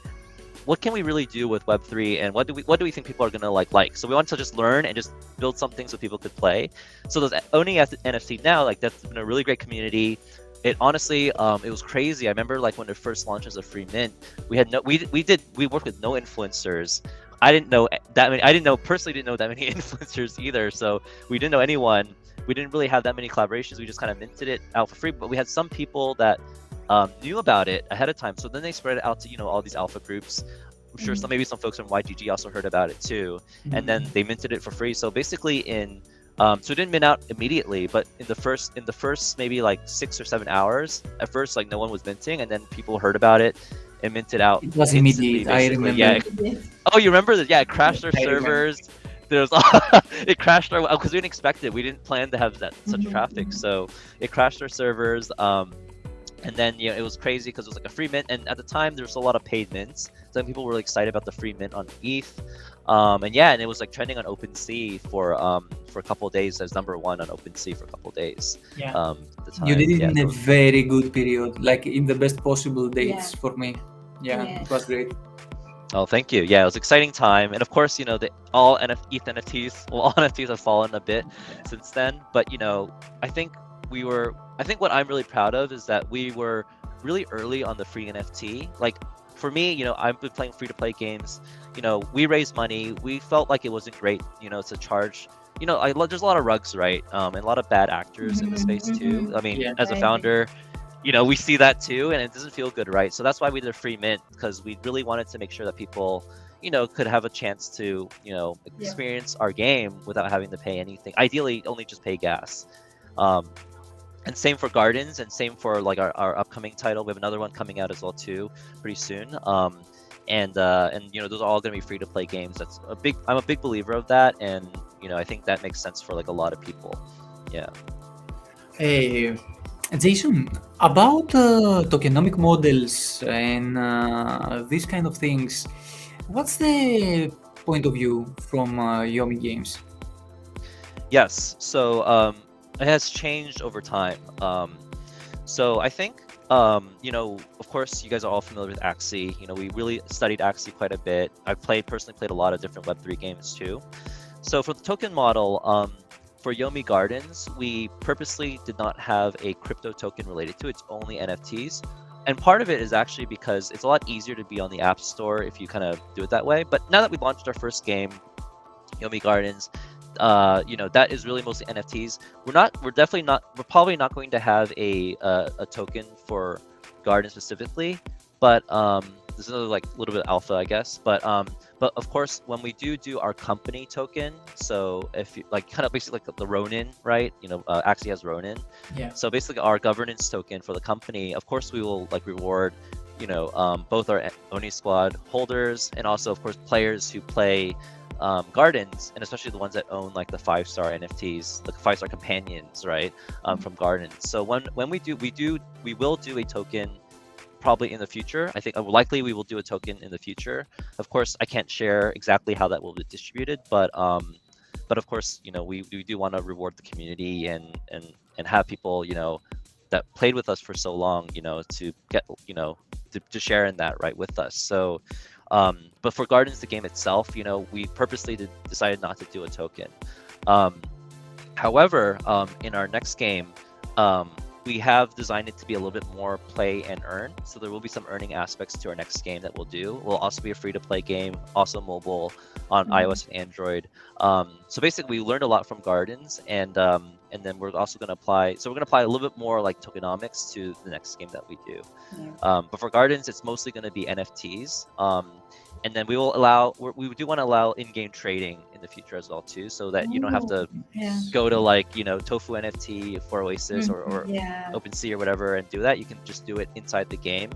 what can we really do with Web3 and what do we think people are gonna like. So we wanted to just learn and just build something so people could play. So those owning NFT now, like that's been a really great community. It honestly, it was crazy. I remember like when it first launched as a free mint, we worked with no influencers. I didn't know that many. Personally didn't know that many influencers either. So we didn't know anyone. We didn't really have that many collaborations. We just kind of minted it out for free. But we had some people that knew about it ahead of time. So then they spread it out to, you know, all these alpha groups. sure some maybe some folks from YGG also heard about it too, and then they minted it for free. So basically, so it didn't mint out immediately, but in the first maybe like 6 or 7 hours, at first like no one was minting, and then people heard about it and minted out. It was instantly, immediate. I basically. remember. Yeah. Oh, you remember that? Yeah, it crashed our I remember. servers. There's it crashed our because we didn't expect it. We didn't plan to have such traffic, so it crashed our servers. And then it was crazy because it was like a free mint, and at the time there was a lot of paid mints. Some people were really excited about the free mint on ETH, and it was like trending on OpenSea for a couple of days as #1 on OpenSea for a couple of days. Yeah. At the time. You did it Yeah, in so a it was- very good period, like in the best possible dates Yeah. for me. Yeah, Yeah. it was great. Oh, thank you. Yeah, it was an exciting time, and of course, all ETH NFTs, well, all NFTs have fallen a bit since then. But I think what I'm really proud of is that we were really early on the free NFT. Like for me, I've been playing free-to-play games. We raised money. We felt like it wasn't great, to charge. There's a lot of rugs, right? And a lot of bad actors in the space too. I mean, Yeah. as a I founder, we see that too, and it doesn't feel good, right? So that's why we did a free mint, because we really wanted to make sure that people, could have a chance to, experience our game without having to pay anything. Ideally, only just pay gas. And same for Gardens, and same for like our upcoming title. We have another one coming out as well too, pretty soon. And those are all going to be free to play games. I'm a big believer of that, and I think that makes sense for like a lot of people. Yeah. Hey, Jason, about tokenomic models and these kind of things, what's the point of view from Yomi Games? Yes. So it has changed over time. So I think of course, you guys are all familiar with Axie. We really studied Axie quite a bit. I've personally played a lot of different Web3 games too. So for the token model, for Yomi Gardens, we purposely did not have a crypto token related to it. It's only NFTs. And part of it is actually because it's a lot easier to be on the App Store if you kind of do it that way. But now that we launched our first game, Yomi Gardens, that is really mostly NFTs. We're probably not going to have a token for Garden specifically, but this is another like little bit of alpha, I guess. But of course, when we do our company token, so if you like kind of basically like the Ronin, right? Axie has Ronin. Yeah. So basically our governance token for the company, of course we will like reward, both our Oni Squad holders and also of course players who play Gardens, and especially the ones that own like the 5-star NFTs, the 5-star companions, right? From Gardens. So when we will do a token probably in the future. I think likely we will do a token in the future. Of course, I can't share exactly how that will be distributed, but of course, we do want to reward the community and have people, that played with us for so long, to get, to share in that, right, with us. So but for Gardens, the game itself, we purposely decided not to do a token. However, in our next game, we have designed it to be a little bit more play and earn. So there will be some earning aspects to our next game that we'll do. It will also be a free-to-play game, also mobile on iOS and Android. So basically, we learned a lot from Gardens, and then we're also going to apply. So we're going to apply a little bit more like tokenomics to the next game that we do. Yeah. But for Gardens, it's mostly going to be NFTs. And then we do want to allow in-game trading in the future as well too, so that you don't have to go to like Tofu NFT for Oasis or Yeah. OpenSea or whatever and do that. You can just do it inside the game.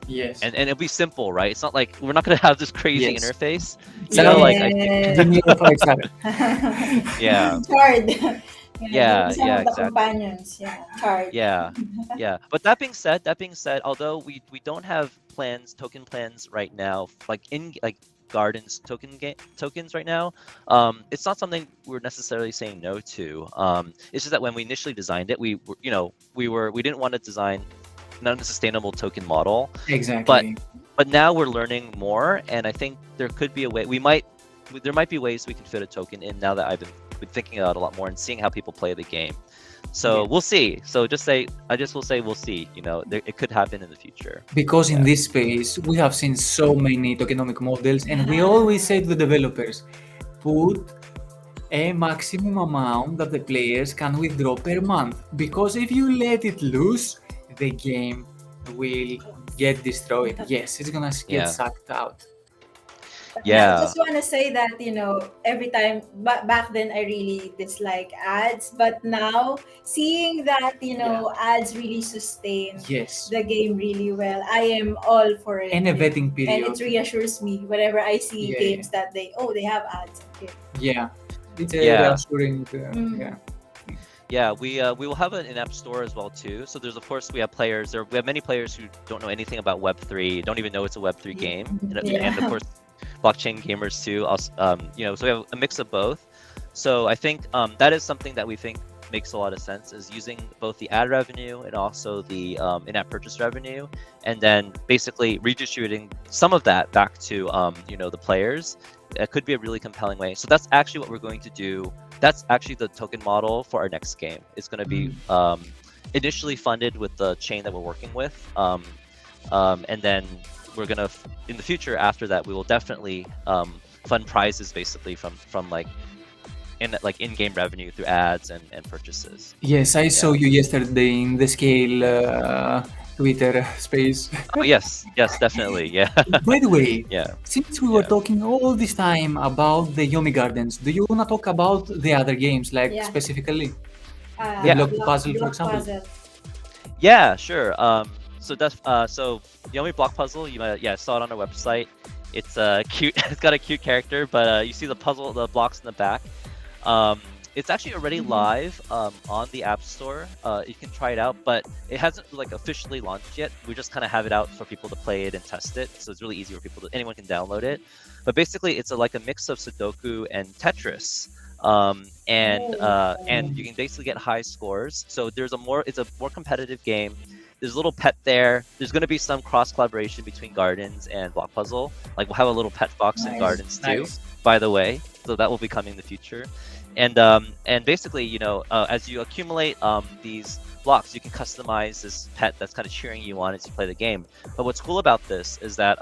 Yes. And it'll be simple, right? It's not like we're not going to have this crazy Yes. interface. Yeah. It's hard. Yeah, some yeah, of the exactly. companions. Yeah, it's hard. Yeah. But that being said, although we don't have token plans right now, like in like Gardens tokens right now, it's not something we're necessarily saying no to. It's just that when we initially designed it, we didn't want to design not a sustainable token model. Exactly. But now we're learning more, and I think there could be a way there might be ways we can fit a token in now that I've been thinking about it a lot more and seeing how people play the game. So we'll see. So I just will say we'll see. It could happen in the future. Because in this space, we have seen so many tokenomic models, and we always say to the developers, put a maximum amount that the players can withdraw per month. Because if you let it loose, the game will get destroyed. Yes, it's gonna get Yeah. sucked out. I Yeah. just want to say that, every time, back then I really dislike ads, but now seeing that, ads really sustain Yes. the game really well, I am all for it. And a vetting And it period. reassures me whenever I see Yeah, games that they have ads. Okay. Yeah. It's a Yeah. reassuring. Mm. Yeah. Yeah, we will have an in-app store as well too. So there's, of course, we have players. We have many players who don't know anything about Web3, don't even know it's a Web3 game, and of course, blockchain gamers too. Also, so we have a mix of both. So I think that is something that we think makes a lot of sense, is using both the ad revenue and also the in-app purchase revenue, and then basically redistributing some of that back to the players. It could be a really compelling way. So that's actually what we're going to do. That's actually the token model for our next game. It's going to be initially funded with the chain that we're working with, and then we're gonna, in the future after that, we will definitely fund prizes basically from in-game revenue through ads and purchases. Yes, I saw you yesterday in the Scale Twitter space. Oh yes, definitely, yeah. By the way, Yeah. since we were Yeah. talking all this time about the Yomi Gardens, do you wanna talk about the other games, like Yeah. specifically the Yeah. block puzzle, for Block example? puzzle. Yeah, sure. So that's so Yomi Block Puzzle. You might saw it on our website. It's cute. It's got a cute character, but you see the blocks in the back. It's actually already live on the App Store. You can try it out, but it hasn't officially launched yet. We just kind of have it out for people to play it and test it. So it's really easy for people anyone can download it. But basically, it's a mix of Sudoku and Tetris. And you can basically get high scores. So it's a more competitive game. There's a little pet there. There's going to be some cross collaboration between Gardens and Block Puzzle. We'll have a little pet box in Gardens too, by the way. So that will be coming in the future. And basically, as you accumulate these blocks, you can customize this pet that's kind of cheering you on as you play the game. But what's cool about this is that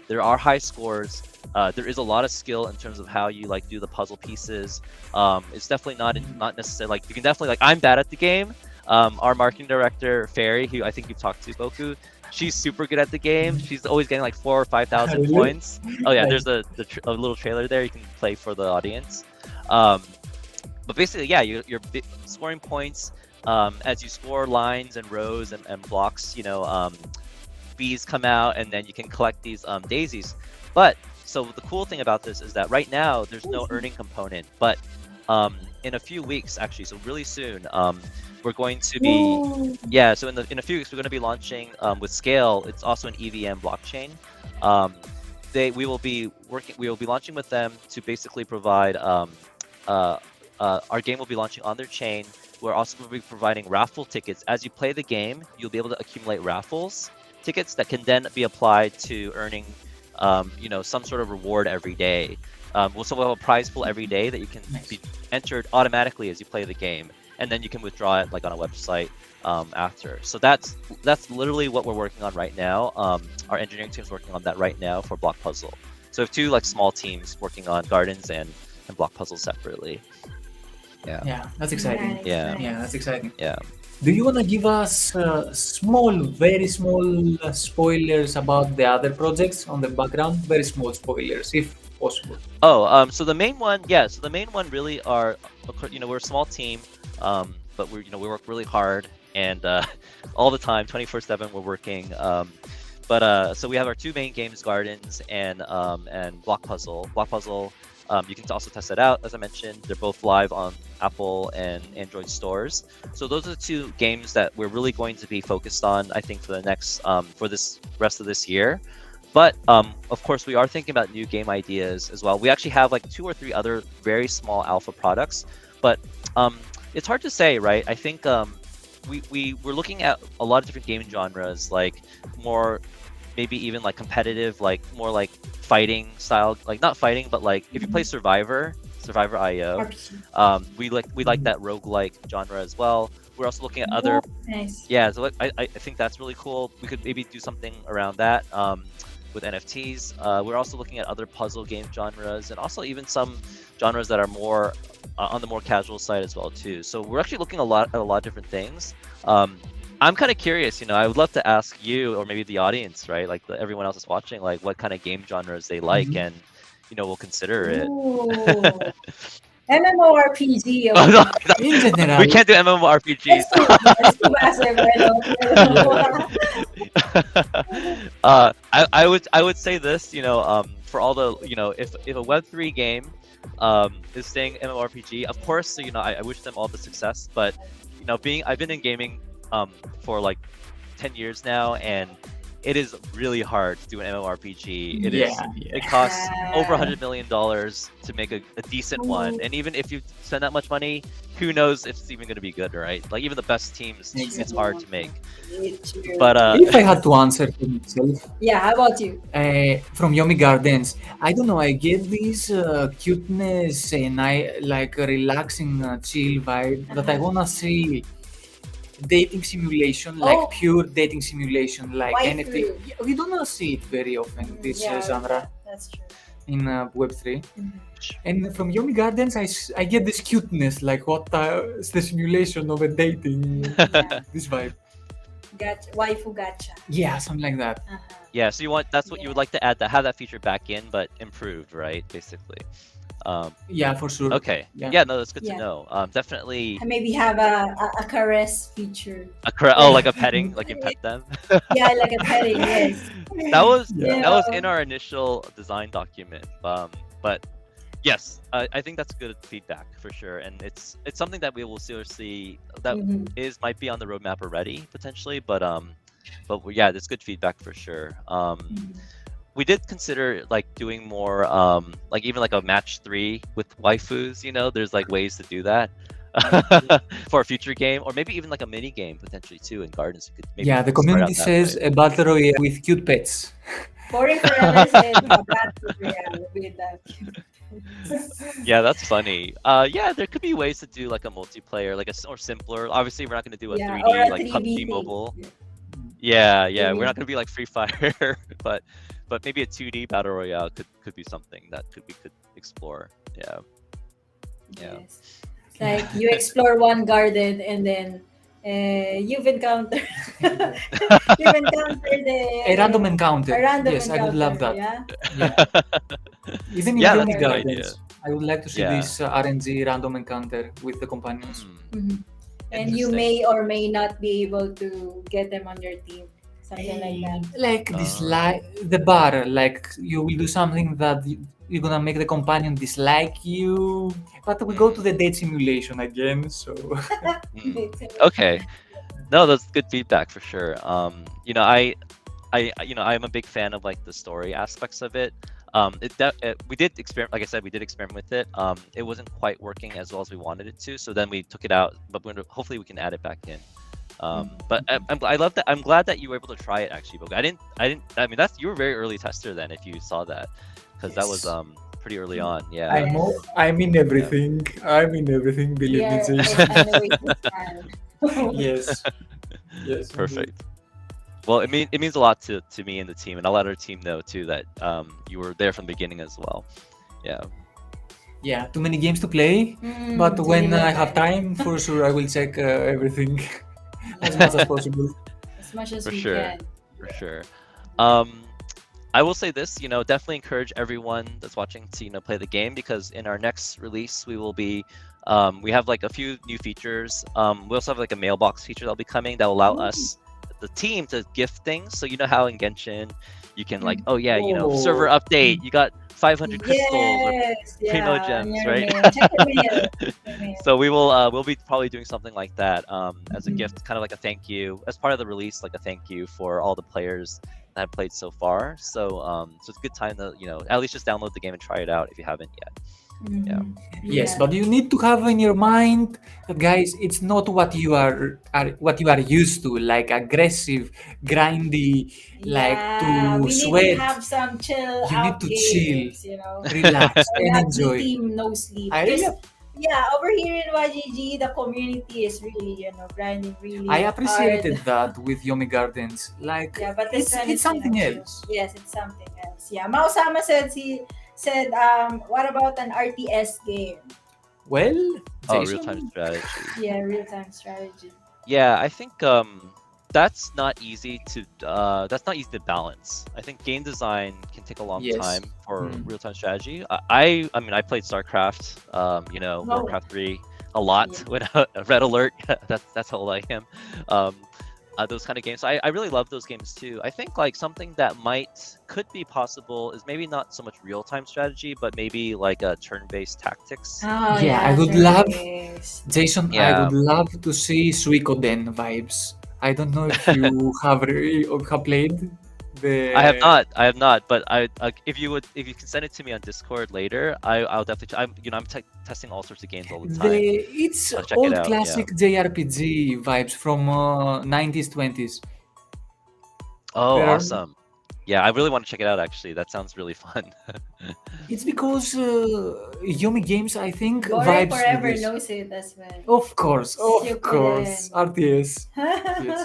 there are high scores. There is a lot of skill in terms of how you do the puzzle pieces. It's definitely not necessarily you can definitely I'm bad at the game. Our marketing director Fairy, who I think you've talked to, Boku, she's super good at the game. She's always getting 4,000 or 5,000 Really? points. Oh yeah, there's a little trailer there you can play for the audience. But basically, yeah, you're scoring points as you score lines and rows and blocks. Bees come out, and then you can collect these daisies. But so the cool thing about this is that right now there's no earning component, but in a few weeks, actually, so really soon, we're going to be so in a few weeks we're going to be launching with Scale. It's also an EVM blockchain. We will be launching with them to basically provide our game will be launching on their chain. We're also going to be providing raffle tickets. As you play the game, you'll be able to accumulate raffles tickets that can then be applied to earning some sort of reward every day. We'll have a prize pool every day that you can be entered automatically as you play the game, and then you can withdraw it on a website after. So that's literally what we're working on right now. Our engineering team's working on that right now for Block Puzzle. So we have two small teams working on Gardens and Block Puzzle separately. Yeah, that's exciting. Nice, Yeah. nice. Yeah, that's exciting. Yeah. Do you wanna give us very small spoilers about the other projects on the background? Very small spoilers, if possible. Oh, so the main one, really are, we're a small team, but we work really hard and all the time, 24/7, we're working. So we have our two main games, Gardens and Block Puzzle. Block Puzzle, you can also test it out, as I mentioned. They're both live on Apple and Android stores. So those are the two games that we're really going to be focused on, I think, for the next for this rest of this year. But of course, we are thinking about new game ideas as well. We actually have 2 or 3 other very small alpha products, but it's hard to say, right? I think we're looking at a lot of different game genres, more maybe even competitive, more fighting style, not fighting, but if you play Survivor IO, we like that roguelike genre as well. We're also looking at other Nice. so I think that's really cool. We could maybe do something around that with NFTs. We're also looking at other puzzle game genres and also even some genres that are more on the more casual side as well too. So we're actually looking at a lot of different things. I'm kind of curious, I would love to ask you or maybe the audience, right? Like everyone else is watching, like what kind of game genres they like, Mhm. and we'll consider it. Ooh. MMORPG. Oh, Okay. In we general, can't do That's MMORPGs. too massive, I would say this, for all the, if a Web3 game is saying MMORPG, of course, so, I wish them all the success, but I've been in gaming for like 10 years now, and it is really hard to do an MMORPG. yeah, It yeah. costs over Yeah. $100 million to make a decent one, and even if you spend that much money, who knows if it's even going to be good, right? Like even the best teams, it's hard to make. It's true. But If I had to answer for myself, Yeah, how about you? from Yomi Gardens, I don't know. I get this cuteness and I like a relaxing, chill vibe that I wanna see dating simulation, like Oh. pure dating simulation, like Waifu. anything. We don't see it very often. This Yeah, genre that's true. in Web3. Mhm. And from Yomi Gardens, I get this cuteness, like what is the simulation of a dating, Yeah. this vibe. Gacha, waifu gacha. Yeah, something like that. Uh-huh. yeah, so that's what you would like to add, have that feature back in, but improved, right? Basically. Yeah, for sure. Okay. Yeah. Yeah, no, that's good Yeah. to know. Definitely. And maybe have a caress feature. Like a petting, like you pet them. Yeah, like a petting, yes. That was Yeah. that was in our initial design document. But yes, I think that's good feedback for sure, and it's something that we will seriously that Mhm. might be on the roadmap already potentially, but yeah, that's good feedback for sure. Mhm. We did consider like doing more like even like a match 3 with waifus. There's like ways to do that. For a future game, or maybe even like a mini game potentially too in Gardens. You could maybe Yeah, the start out community that says way. a battle royale with cute pets. Pouring Forever said a battle royale with that. Yeah, that's funny. Yeah, there could be ways to do like a multiplayer, like or simpler. Obviously, we're not going to do a Yeah, 3D or a like 3D PUBG Mobile. thing. Yeah, we're Mhm. not going to be like Free Fire, but maybe a 2D battle royale could be something that we could explore. Yeah. Yeah. Yes. It's like you explore one garden and then you've encountered A random encounter. a random Yes, I would love encounter, that. yeah. Even in Yeah, Yomi that's a good idea. Gardens, I would like to see Yeah. this RNG random encounter with the companions. Mhm. And you Interesting. may or may not be able to get them on your team, something like that. Like dislike the bar, like you will do something that you're gonna make the companion dislike you. But we go to the date simulation again, so Mm. Okay. No, that's good feedback for sure. I'm a big fan of like the story aspects of it. We did experiment, like I said, we did experiment with it. It wasn't quite working as well as we wanted it to, so then we took it out. But hopefully we can add it back in. But I love that. I'm glad that you were able to try it actually. But I mean, you were a very early tester then, if you saw that, because that was Yes. pretty early on. Yeah. I'm in everything. I'm in everything. Believe me, Yeah, Jason. yes. Yes. Perfect. Well, it means a lot to me and the team, and I'll let our team know too that you were there from the beginning as well. Yeah. Yeah, too many games to play. But when I have time, for sure, I will check everything as much as possible. As much as For we sure. can. For sure. I will say this, definitely encourage everyone that's watching to, play the game, because in our next release, we will be, we have like a few new features. We also have like a mailbox feature that'll be coming that will allow us, the team, to gift things. So you know how in Genshin, you can like, oh yeah, server update, you got 500 crystals or Yes, primo yeah, gems, on your right? mail. Check your mail. Check your mail. So we'll be probably doing something like that as a gift, kind of like a thank you, as part of the release, like a thank you for all the players that have played so far. So so it's a good time to at least just download the game and try it out if you haven't yet. Mhm. Yes, Yeah. but you need to have in your mind that, guys, it's not what you are used to, like aggressive, grindy, like Yeah, to we need to sweat. have some chill You out need to chill, games, relax, Or and have enjoy. team no sleep. I really, Yeah, over here in YGG, the community is really, grinding really I appreciated hard. that with Yomi Gardens. Like, Yeah, but this one it's is, something chill. else. Yes, it's something else. Yeah, Mausama said, what about an RTS game? Well, Oh, Jason, real-time strategy. Yeah, real-time strategy. Yeah, I think that's not easy to balance. I think game design can take a long Yes. time for Mm. real-time strategy. I mean, I played StarCraft, Oh, Warcraft 3 a lot yeah. when Red Alert. That's how old I am. Um, those kind of games. I really love those games too. I think like something that could be possible is maybe not so much real-time strategy, but maybe like a turn-based tactics. Oh, Yeah, I yeah, would love, turn-based. Jason, I Yeah, would love to see Suikoden vibes. I don't know if you have played I have the not. I have not. But if you can send it to me on Discord later, I'll definitely. I'm testing all sorts of games all the the time. it's I'll check it old out. Yeah. classic JRPG vibes from 90s 20s. Oh, There are awesome. Yeah, I really want to check it out. Actually, that sounds really fun. It's because Yomi Games, I think, Bore vibes with Forever this. knows it as well. Of course, Suikoden. RTS. Yes,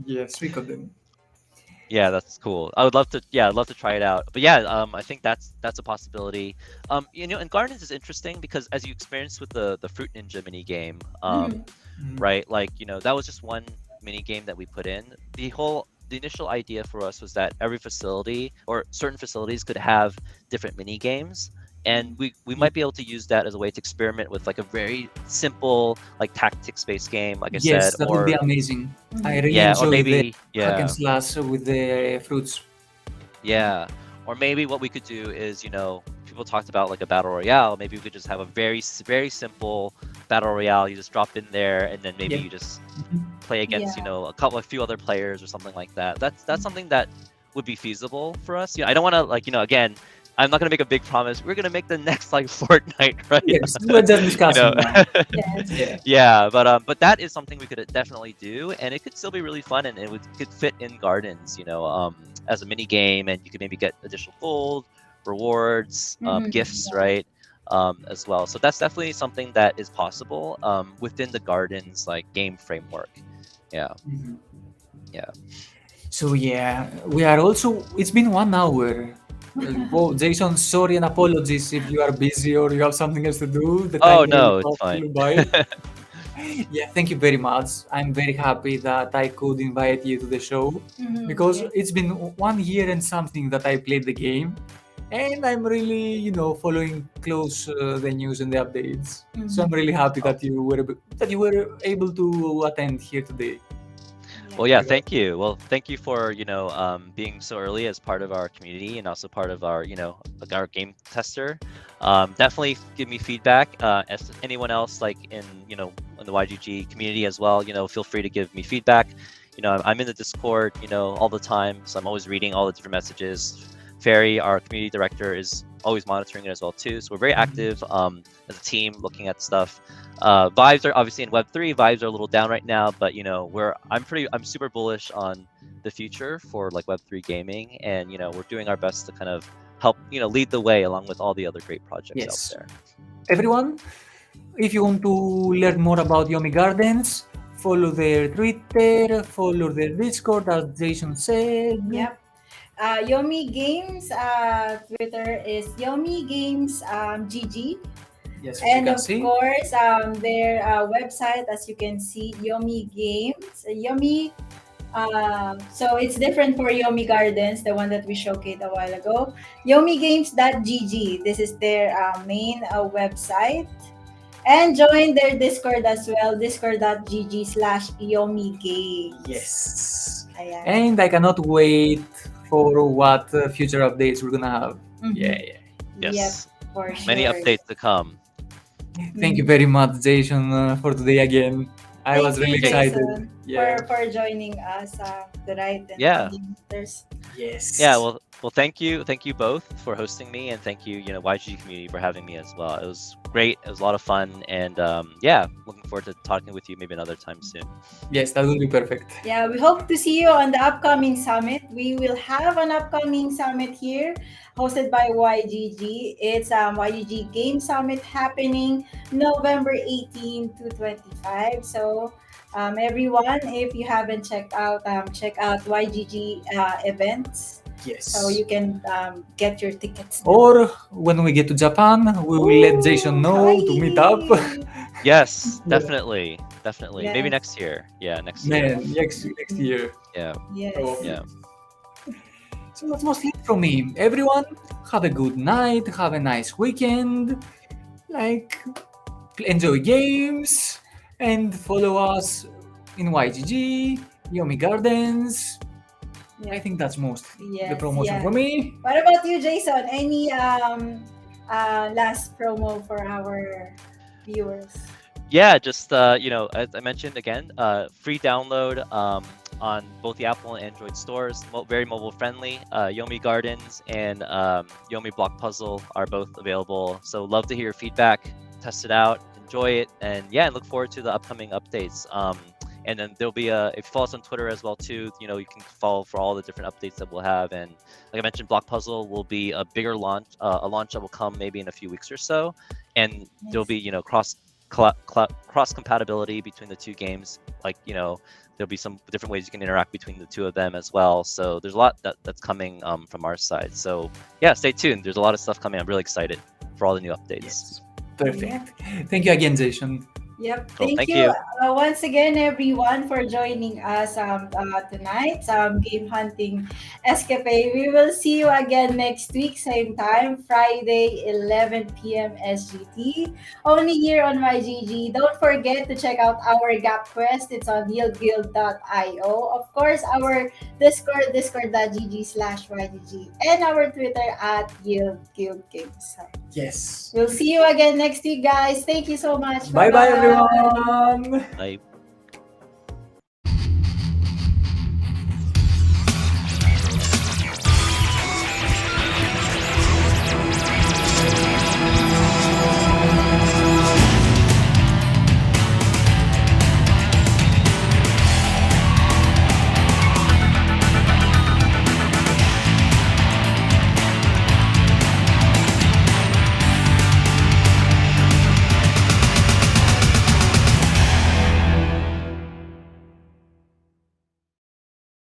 yes, Suikoden. Yeah, that's cool. I would love to. Yeah, I'd love to try it out. But yeah, I think that's a possibility. And Gardens is interesting because as you experienced with the Fruit Ninja mini game, Mhm. Mm. right? Like, that was just one mini game that we put in. The initial idea for us was that every facility or certain facilities could have different mini games. And we might be able to use that as a way to experiment with like a very simple like tactics based game, like I said, Yes, that would be or amazing. I Mhm. really yeah, or enjoy the maybe hack and yeah, slash with the fruits. yeah, or maybe what we could do is, people talked about like a battle royale. Maybe we could just have a very simple battle royale. You just drop in there, and then maybe Yep. you just Mhm. play against, Yeah. a few other players or something like that. That's something that would be feasible for us. I don't want to like, again, I'm not gonna make a big promise. We're gonna make the next like Fortnite, right? Yes, we're just you know, discussing now. Yes. Yeah. yeah, but that is something we could definitely do, and it could still be really fun, and could fit in gardens, as a mini game, and you could maybe get additional gold, rewards, Mhm. gifts, right? As well. So that's definitely something that is possible within the gardens like game framework. Yeah, Mhm. yeah. So yeah, we are also. It's been 1 hour. Whoa, Jason, sorry and apologies if you are busy or you have something else to do. The time Oh really no, it's passed fine. you by. Yeah, thank you very much. I'm very happy that I could invite you to the show Mhm. because Yeah. it's been 1 year and something that I played the game, and I'm really, following close the news and the updates. So I'm Mhm. really happy Oh, that you were able to attend here today. Yeah. well, yeah, Because thank you. Well, thank you for, being so early as part of our community and also part of our, like our game tester. Definitely give me feedback. As anyone else, like in the YGG community as well, feel free to give me feedback. I'm in the Discord, all the time, so I'm always reading all the different messages. Ferry, our community director, is always monitoring it as well too. So we're very Mhm. active as a team, looking at stuff. Vibes are obviously in Web3. Vibes are a little down right now, but I'm super bullish on the future for like Web3 gaming, and we're doing our best to kind of help lead the way along with all the other great projects out Yes, there. everyone, if you want to learn more about Yomi Gardens, follow their Twitter, follow their Discord, as Jason said. Yep. Yomi Games Twitter is Yomi Games GG. Yes, as you And can of see. course, their website, as you can see, Yomi Games. Yomi, so it's different for Yomi Gardens, the one that we showcased a while ago. YomiGames.gg. This is their main website. And join their Discord as well, discord.gg/Yomi Games. Yes. Ayan. And I cannot wait for what future updates we're gonna have. Mhm. Yeah, yeah. Yep, Yes, for many sure. updates to come. Thank you Mhm. very much, Jason, for today again. I Thank was you, really Okay. excited. Jason, Yeah. for joining us, the right and Yeah. there's Yeah, Yes. well, thank you both for hosting me, and thank you, YGG community for having me as well. It was great. It was a lot of fun, and yeah, looking forward to talking with you maybe another time soon. Yes, that will be perfect. Yeah, we hope to see you on the upcoming summit. We will have an upcoming summit here hosted by YGG. It's YGG Game Summit happening November 18 to 25. So everyone, if you haven't checked out, check out YGG events Yes. So you can get your tickets. Or when we get to Japan, we will let Jason know to meet up. Yes, Yeah. definitely. Maybe Yes. next year. Yeah, next year. Man, next year. Yeah, Yes. Probably. yeah. So that's mostly it from me. Everyone, have a good night, have a nice weekend, like enjoy games, and follow us in YGG, Yomi Gardens. I Yeah. think that's most the Yes. promotion Yeah. for me. What about you, Jason? Any last promo for our viewers? Yeah, just as I mentioned again, free download on both the Apple and Android stores. Very mobile friendly. Yomi Gardens and Yomi Block Puzzle are both available. So love to hear your feedback. Test it out, enjoy it, and yeah, and look forward to the upcoming updates. And then there'll be if you follow us on Twitter as well too, you can follow for all the different updates that we'll have. And like I mentioned, Block Puzzle will be a bigger launch, a launch that will come maybe in a few weeks or so, and there'll be cross compatibility between the two games. Like there'll be some different ways you can interact between the two of them as well. So there's a lot that's coming from our side. So yeah, stay tuned. There's a lot of stuff coming. I'm really excited for all the new updates. Yes. Perfect. Thank you again, Jason. Yep. Cool, Thank thank you you. once again, everyone, for joining us tonight. Game Hunting Escape. We will see you again next week, same time, Friday, 11 p.m. SGT. Only here on YGG. Don't forget to check out our Gap Quest. It's on yieldguild.io. Of course, our Discord, discord.gg/YGG. And our Twitter at yieldguildgames. Yes. We'll see you again next week, guys. Thank you so much. Bye bye, Bye-bye. everyone. Bye.